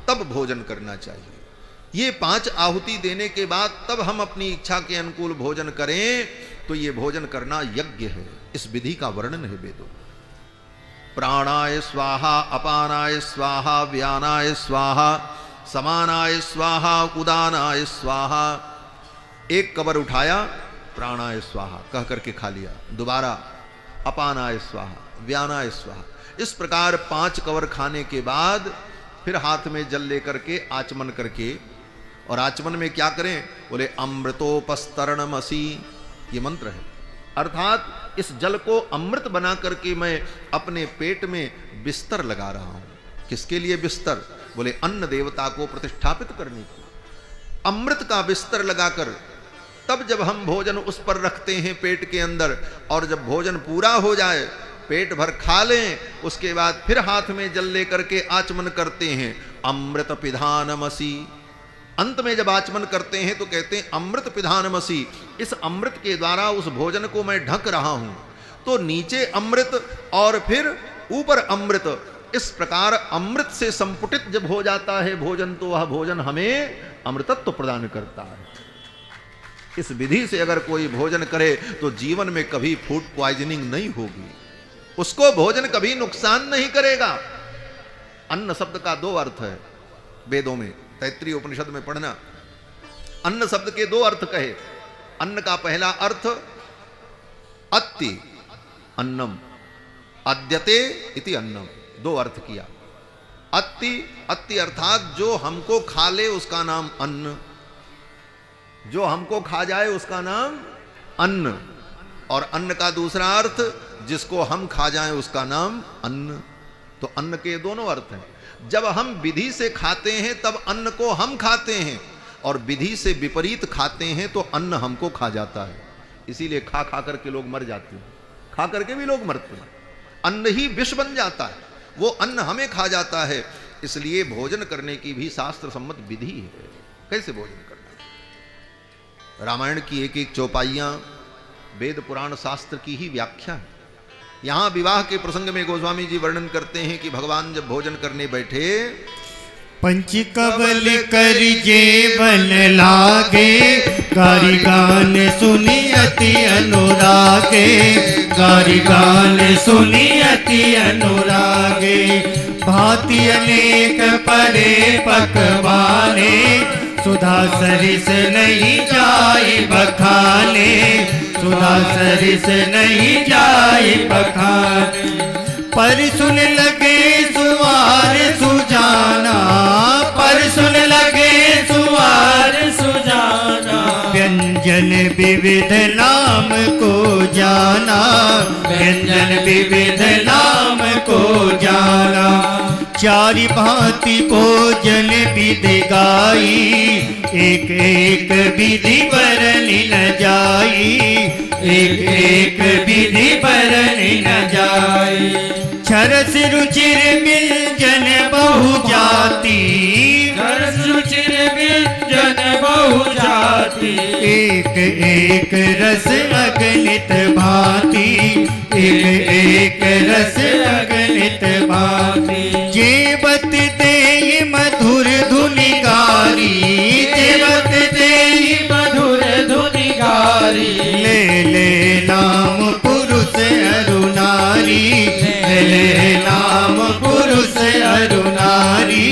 तब भोजन करना चाहिए। ये 5 आहुति देने के बाद तब हम अपनी इच्छा के अनुकूल भोजन करें तो ये भोजन करना यज्ञ है। इस विधि का वर्णन है वेदों। प्राणाय स्वाहा, अपानाय स्वाहा, व्यानाय स्वाहा, समानाय स्वाहा, उदानाय स्वाहा। एक कवर उठाया, प्राणाय स्वाहा कह करके खा लिया। दोबारा अपानाय स्वाहा, व्यानाय स्वाहा। इस प्रकार 5 कवर खाने के बाद फिर हाथ में जल लेकर के आचमन करके और आचमन में क्या करें? बोले अमृतोपस्तरणमसि, ये मंत्र है। अर्थात इस जल को अमृत बना करके मैं अपने पेट में बिस्तर लगा रहा हूं। किसके लिए बिस्तर? बोले अन्न देवता को प्रतिष्ठापित करने की। अमृत का बिस्तर लगाकर तब जब हम भोजन उस पर रखते हैं पेट के अंदर, और जब भोजन पूरा हो जाए, पेट भर खा लें, उसके बाद फिर हाथ में जल लेकर के आचमन करते हैं अमृत पिधानमसि। अंत में जब आचमन करते हैं तो कहते हैं अमृत पिधानमसि, इस अमृत के द्वारा उस भोजन को मैं ढक रहा हूं। तो नीचे अमृत और फिर ऊपर अमृत, इस प्रकार अमृत से संपुटित जब हो जाता है भोजन, तो वह भोजन हमें अमृतत्व प्रदान करता है। इस विधि से अगर कोई भोजन करे तो जीवन में कभी फूड पॉइजनिंग नहीं होगी, उसको भोजन कभी नुकसान नहीं करेगा। अन्न शब्द का दो अर्थ है वेदों में, तैत्तिरीय उपनिषद में पढ़ना। अन्न शब्द के दो अर्थ कहे। अन्न का पहला अर्थ अत्ति अन्नम, अद्यते इति अन्नम, दो अर्थ किया। अत्ति, अत्ति अर्थात जो हमको खा ले उसका नाम अन्न, जो हमको खा जाए उसका नाम अन्न। और अन्न का दूसरा अर्थ जिसको हम खा जाएं उसका नाम अन्न। तो अन्न के दोनों अर्थ हैं। जब हम विधि से खाते हैं तब अन्न को हम खाते हैं, और विधि से विपरीत खाते हैं तो अन्न हमको खा जाता है। इसीलिए खा खा करके लोग मर जाते हैं, खा करके भी लोग मरते हैं। अन्न ही विष बन जाता है, वो अन्न हमें खा जाता है। इसलिए भोजन करने की भी शास्त्र सम्मत विधि है, कैसे भोजन करना। रामायण की एक एक चौपाइयां वेद पुराण शास्त्र की ही व्याख्या है। यहां विवाह के प्रसंग में गोस्वामी जी वर्णन करते हैं कि भगवान जब भोजन करने बैठे, पंचकवल कर जेवन लागे, गारी गान सुनी अति अनुरागे, गारी गान सुनी अति अनुरागे। भांति अनेक परे पकवाने, सुधा सरिस नहीं जाए बखाने, सुधा सरिस नहीं जाए बखाने। पर सुन लगे सुवार सुजाना, पर सुन लगे सुवार सुजाना। व्यंजन विविध नाम को जाना, व्यंजन विविध नाम को जाना। चारि भांति भोजन विधि गाई, एक एक विधि बरनी न जाई, एक एक विधि बरनी न जाई। छरस रुचिर व्यंजन बहु जाति, छरस रुचिर व्यंजन बहु जाति। एक एक रस अगणित भांति, एक एक रस अगणित भांति। जेवत देहि मधुर धुनि गारी, जेवत देहि मधुर धुनि गारी। ले ले नाम पुरुष अरु नारी, ले ले नाम पुरुष अरु नारी,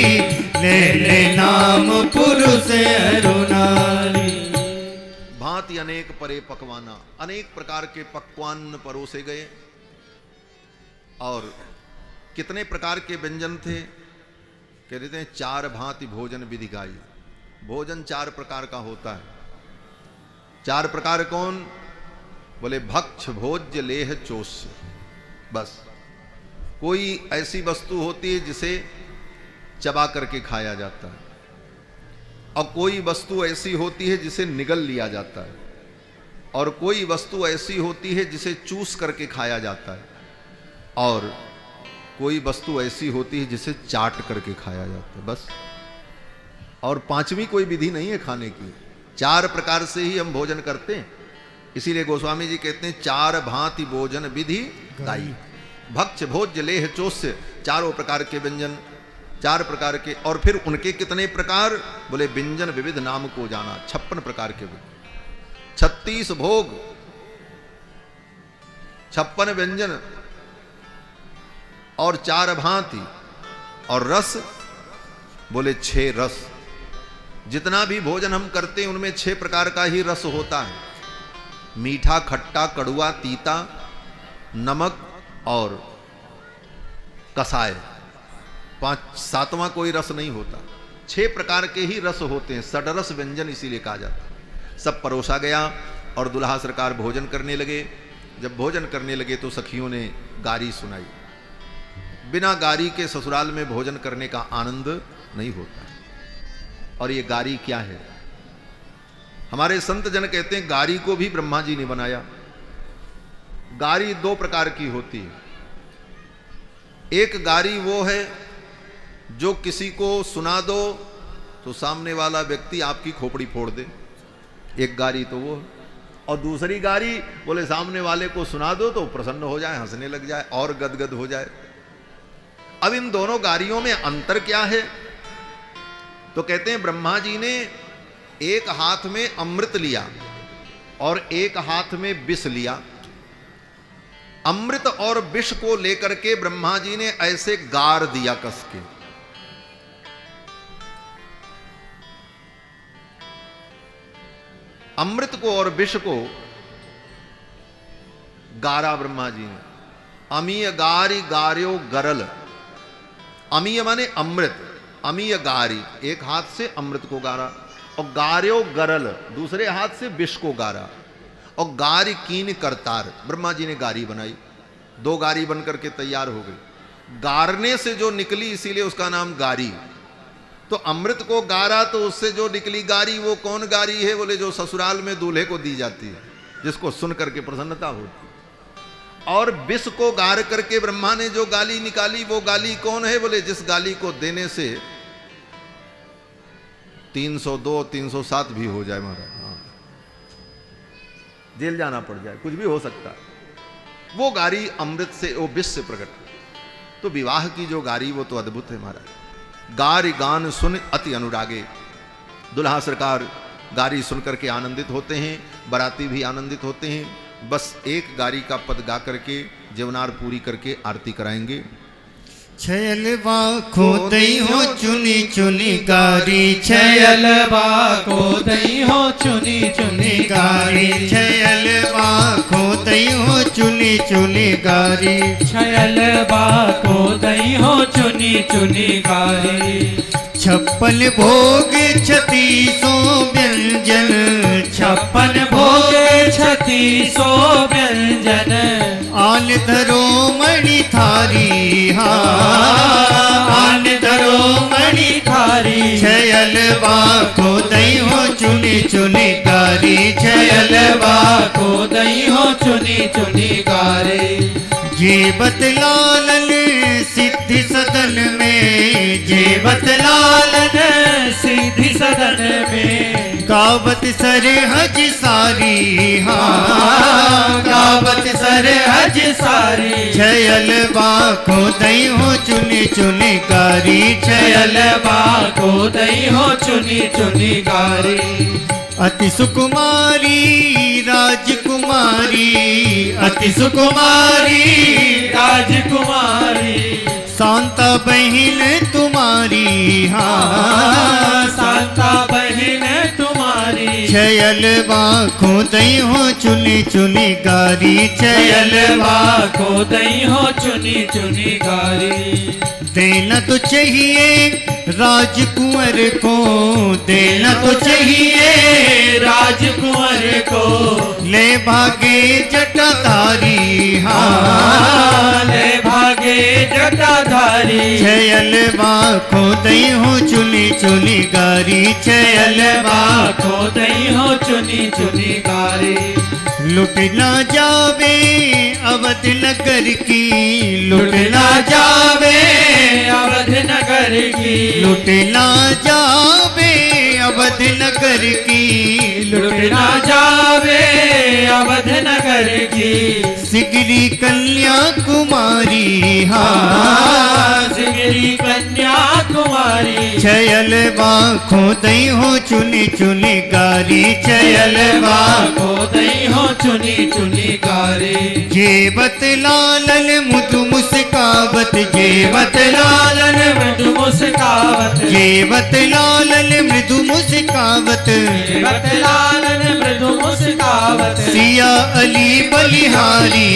ले ले नाम पुरुष अरु नारी। भांति अनेक परे पकवाना, अनेक प्रकार के पकवान परोसे गए। और कितने प्रकार के व्यंजन थे? कह रहे थे चार भांति भोजन विधि गाई। भोजन चार प्रकार का होता है। चार प्रकार कौन? बोले भक्ष भोज्य लेह चोष्य। बस कोई ऐसी वस्तु होती है जिसे चबा करके खाया जाता है, और कोई वस्तु ऐसी होती है जिसे निगल लिया जाता है, और कोई वस्तु ऐसी होती है जिसे चूस करके खाया जाता है, और कोई वस्तु ऐसी होती है जिसे चाट करके खाया जाता है। बस, और पांचवी कोई विधि नहीं है खाने की। चार प्रकार से ही हम भोजन करते हैं। इसीलिए गोस्वामी जी कहते हैं चार भांति भोजन विधि गाई। भक्ष भोज्य लेह चोष्य, चारों प्रकार के व्यंजन, चार प्रकार के। और फिर उनके कितने प्रकार? बोले व्यंजन विविध नाम को जाना। 56 प्रकार के, 36 भोग, 56 व्यंजन और चार भांति। और रस, बोले 6 रस। जितना भी भोजन हम करते हैं उनमें 6 प्रकार का ही रस होता है। मीठा, खट्टा, कड़ुआ, तीता, नमक और कसाय। 5 7वां कोई रस नहीं होता। 6 प्रकार के ही रस होते हैं, षडरस व्यंजन इसीलिए कहा जाता है। सब परोसा गया और दुल्हा सरकार भोजन करने लगे। जब भोजन करने लगे तो सखियों ने गारी सुनाई। बिना गारी के ससुराल में भोजन करने का आनंद नहीं होता। और ये गारी क्या है? हमारे संत जन कहते हैं गारी को भी ब्रह्मा जी ने बनाया। गारी 2 प्रकार की होती है। एक गारी वो है जो किसी को सुना दो तो सामने वाला व्यक्ति आपकी खोपड़ी फोड़ दे, एक गारी तो वो। और दूसरी गारी बोले सामने वाले को सुना दो तो प्रसन्न हो जाए, हंसने लग जाए और गदगद हो जाए। अब इन दोनों गारियों में अंतर क्या है? तो कहते हैं ब्रह्मा जी ने एक हाथ में अमृत लिया और एक हाथ में विष लिया। अमृत और विष को लेकर के ब्रह्मा जी ने ऐसे गार दिया कस के। अमृत को और विष को गारा ब्रह्मा जी ने। अमीय गारी गार्यो गरल। अमीय माने अमृत, अमीय गारी एक हाथ से अमृत को गारा और गार्यो गरल दूसरे हाथ से विष को गारा। और गारी कीन करतार, ब्रह्मा जी ने गारी बनाई। 2 गारी बनकर के तैयार हो गई। गारने से जो निकली इसीलिए उसका नाम गारी। तो अमृत को गारा तो उससे जो निकली गारी वो कौन गारी है? बोले जो ससुराल में दूल्हे को दी जाती है, जिसको सुन करके प्रसन्नता होती। और विष को गार करके ब्रह्मा ने जो गाली निकाली वो गाली कौन है? बोले जिस गाली को देने से 302 307 भी हो जाए महाराज, जेल जाना पड़ जाए, कुछ भी हो सकता है। वो गारी अमृत से, वो विष से प्रकट। तो विवाह की जो गारी वो तो अद्भुत है महाराज। गारी गान सुन अति अनुरागे। दुल्हा सरकार गारी सुन करके आनंदित होते हैं, बाराती भी आनंदित होते हैं। बस एक गारी का पद गा करके जीवनार पूरी करके आरती कराएंगे। छयलवा खोदई हो चुनी चुनी गारी, छयलवा खोदई हो चुनी चुनी गारी, छयलवा खोदई हो चुनी चुनी गारी, छयलवा खोदई हो चुनी चुनी गारी। 56 भोग 36 व्यंजन, 56 भोग 36 व्यंजन। आन धरो मणि थारी, आन धरो मणि थारी। छयलवा खोदई हो चुनी चुनी गारी, छयलवा खोदई हो चुनी चुनी गारी। जेवत लालन सिद्धि सदन में, जेवत लालन सिद्धि सदन में। गावत सरहज सारी, गावत सरहज सारी। छयलवा खोदई हो चुनी चुनी गारी, छयलवा खोदई हो चुनी चुनी गारी। अति सुकुमारी राजकुमारी, अति सुकुमारी राजकुमारी। शांता बहन तुम्हारी, शांता बहन तुम्हारी। छयलवा खोदई हो चुनी चुनी गारी, छयलवा खोदई हो चुनी चुनी गारी। देना तो चाहिए राजकुंवर को, देना तो चाहिए राजकुंवर को। ले भागे जटाधारी, ले भागे जटाधारी। छयलवा खोदई हो चुनी चुनी गारी, छयलवा खोदई हो चुनी चुनी गारी। लुट ना जावे अवध नगर की, लुट ना जावे अवध नगर की। लुट ना जावे अवध नगर की, लुट ना जावे अवध नगर की। सिगरी कन्या कुमारी, सिगरी कन्या कुमारी। छयलवा खोदई हो चुनी चुनी गारी, छयलवा खोदई हो चुनी चुनी गारी। जेवत लालन मुदु मुस्कावत, जेवत लालन मृदु मुस्कावत। जेवत लालन मृदु मुस्कावत। जेवत लालन मृदु मुस्कावत। सिया अली बलिहारी,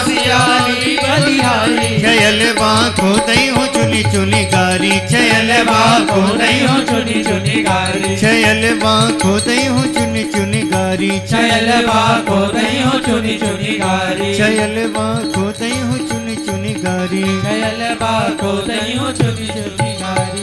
सिया अली बलिहारी। छयलवा खोदई हो चुनी चुनी चुनी गारी छयलवा को दई हो चुनी चुनी गारी छयलवा को दई हो चुनी चुनी गारी छयलवा को दई हो चुनी चुनी गारी छयलवा को दई हो चुनी चुनी गारी छयलवा को दई हो चुनी चुनी गारी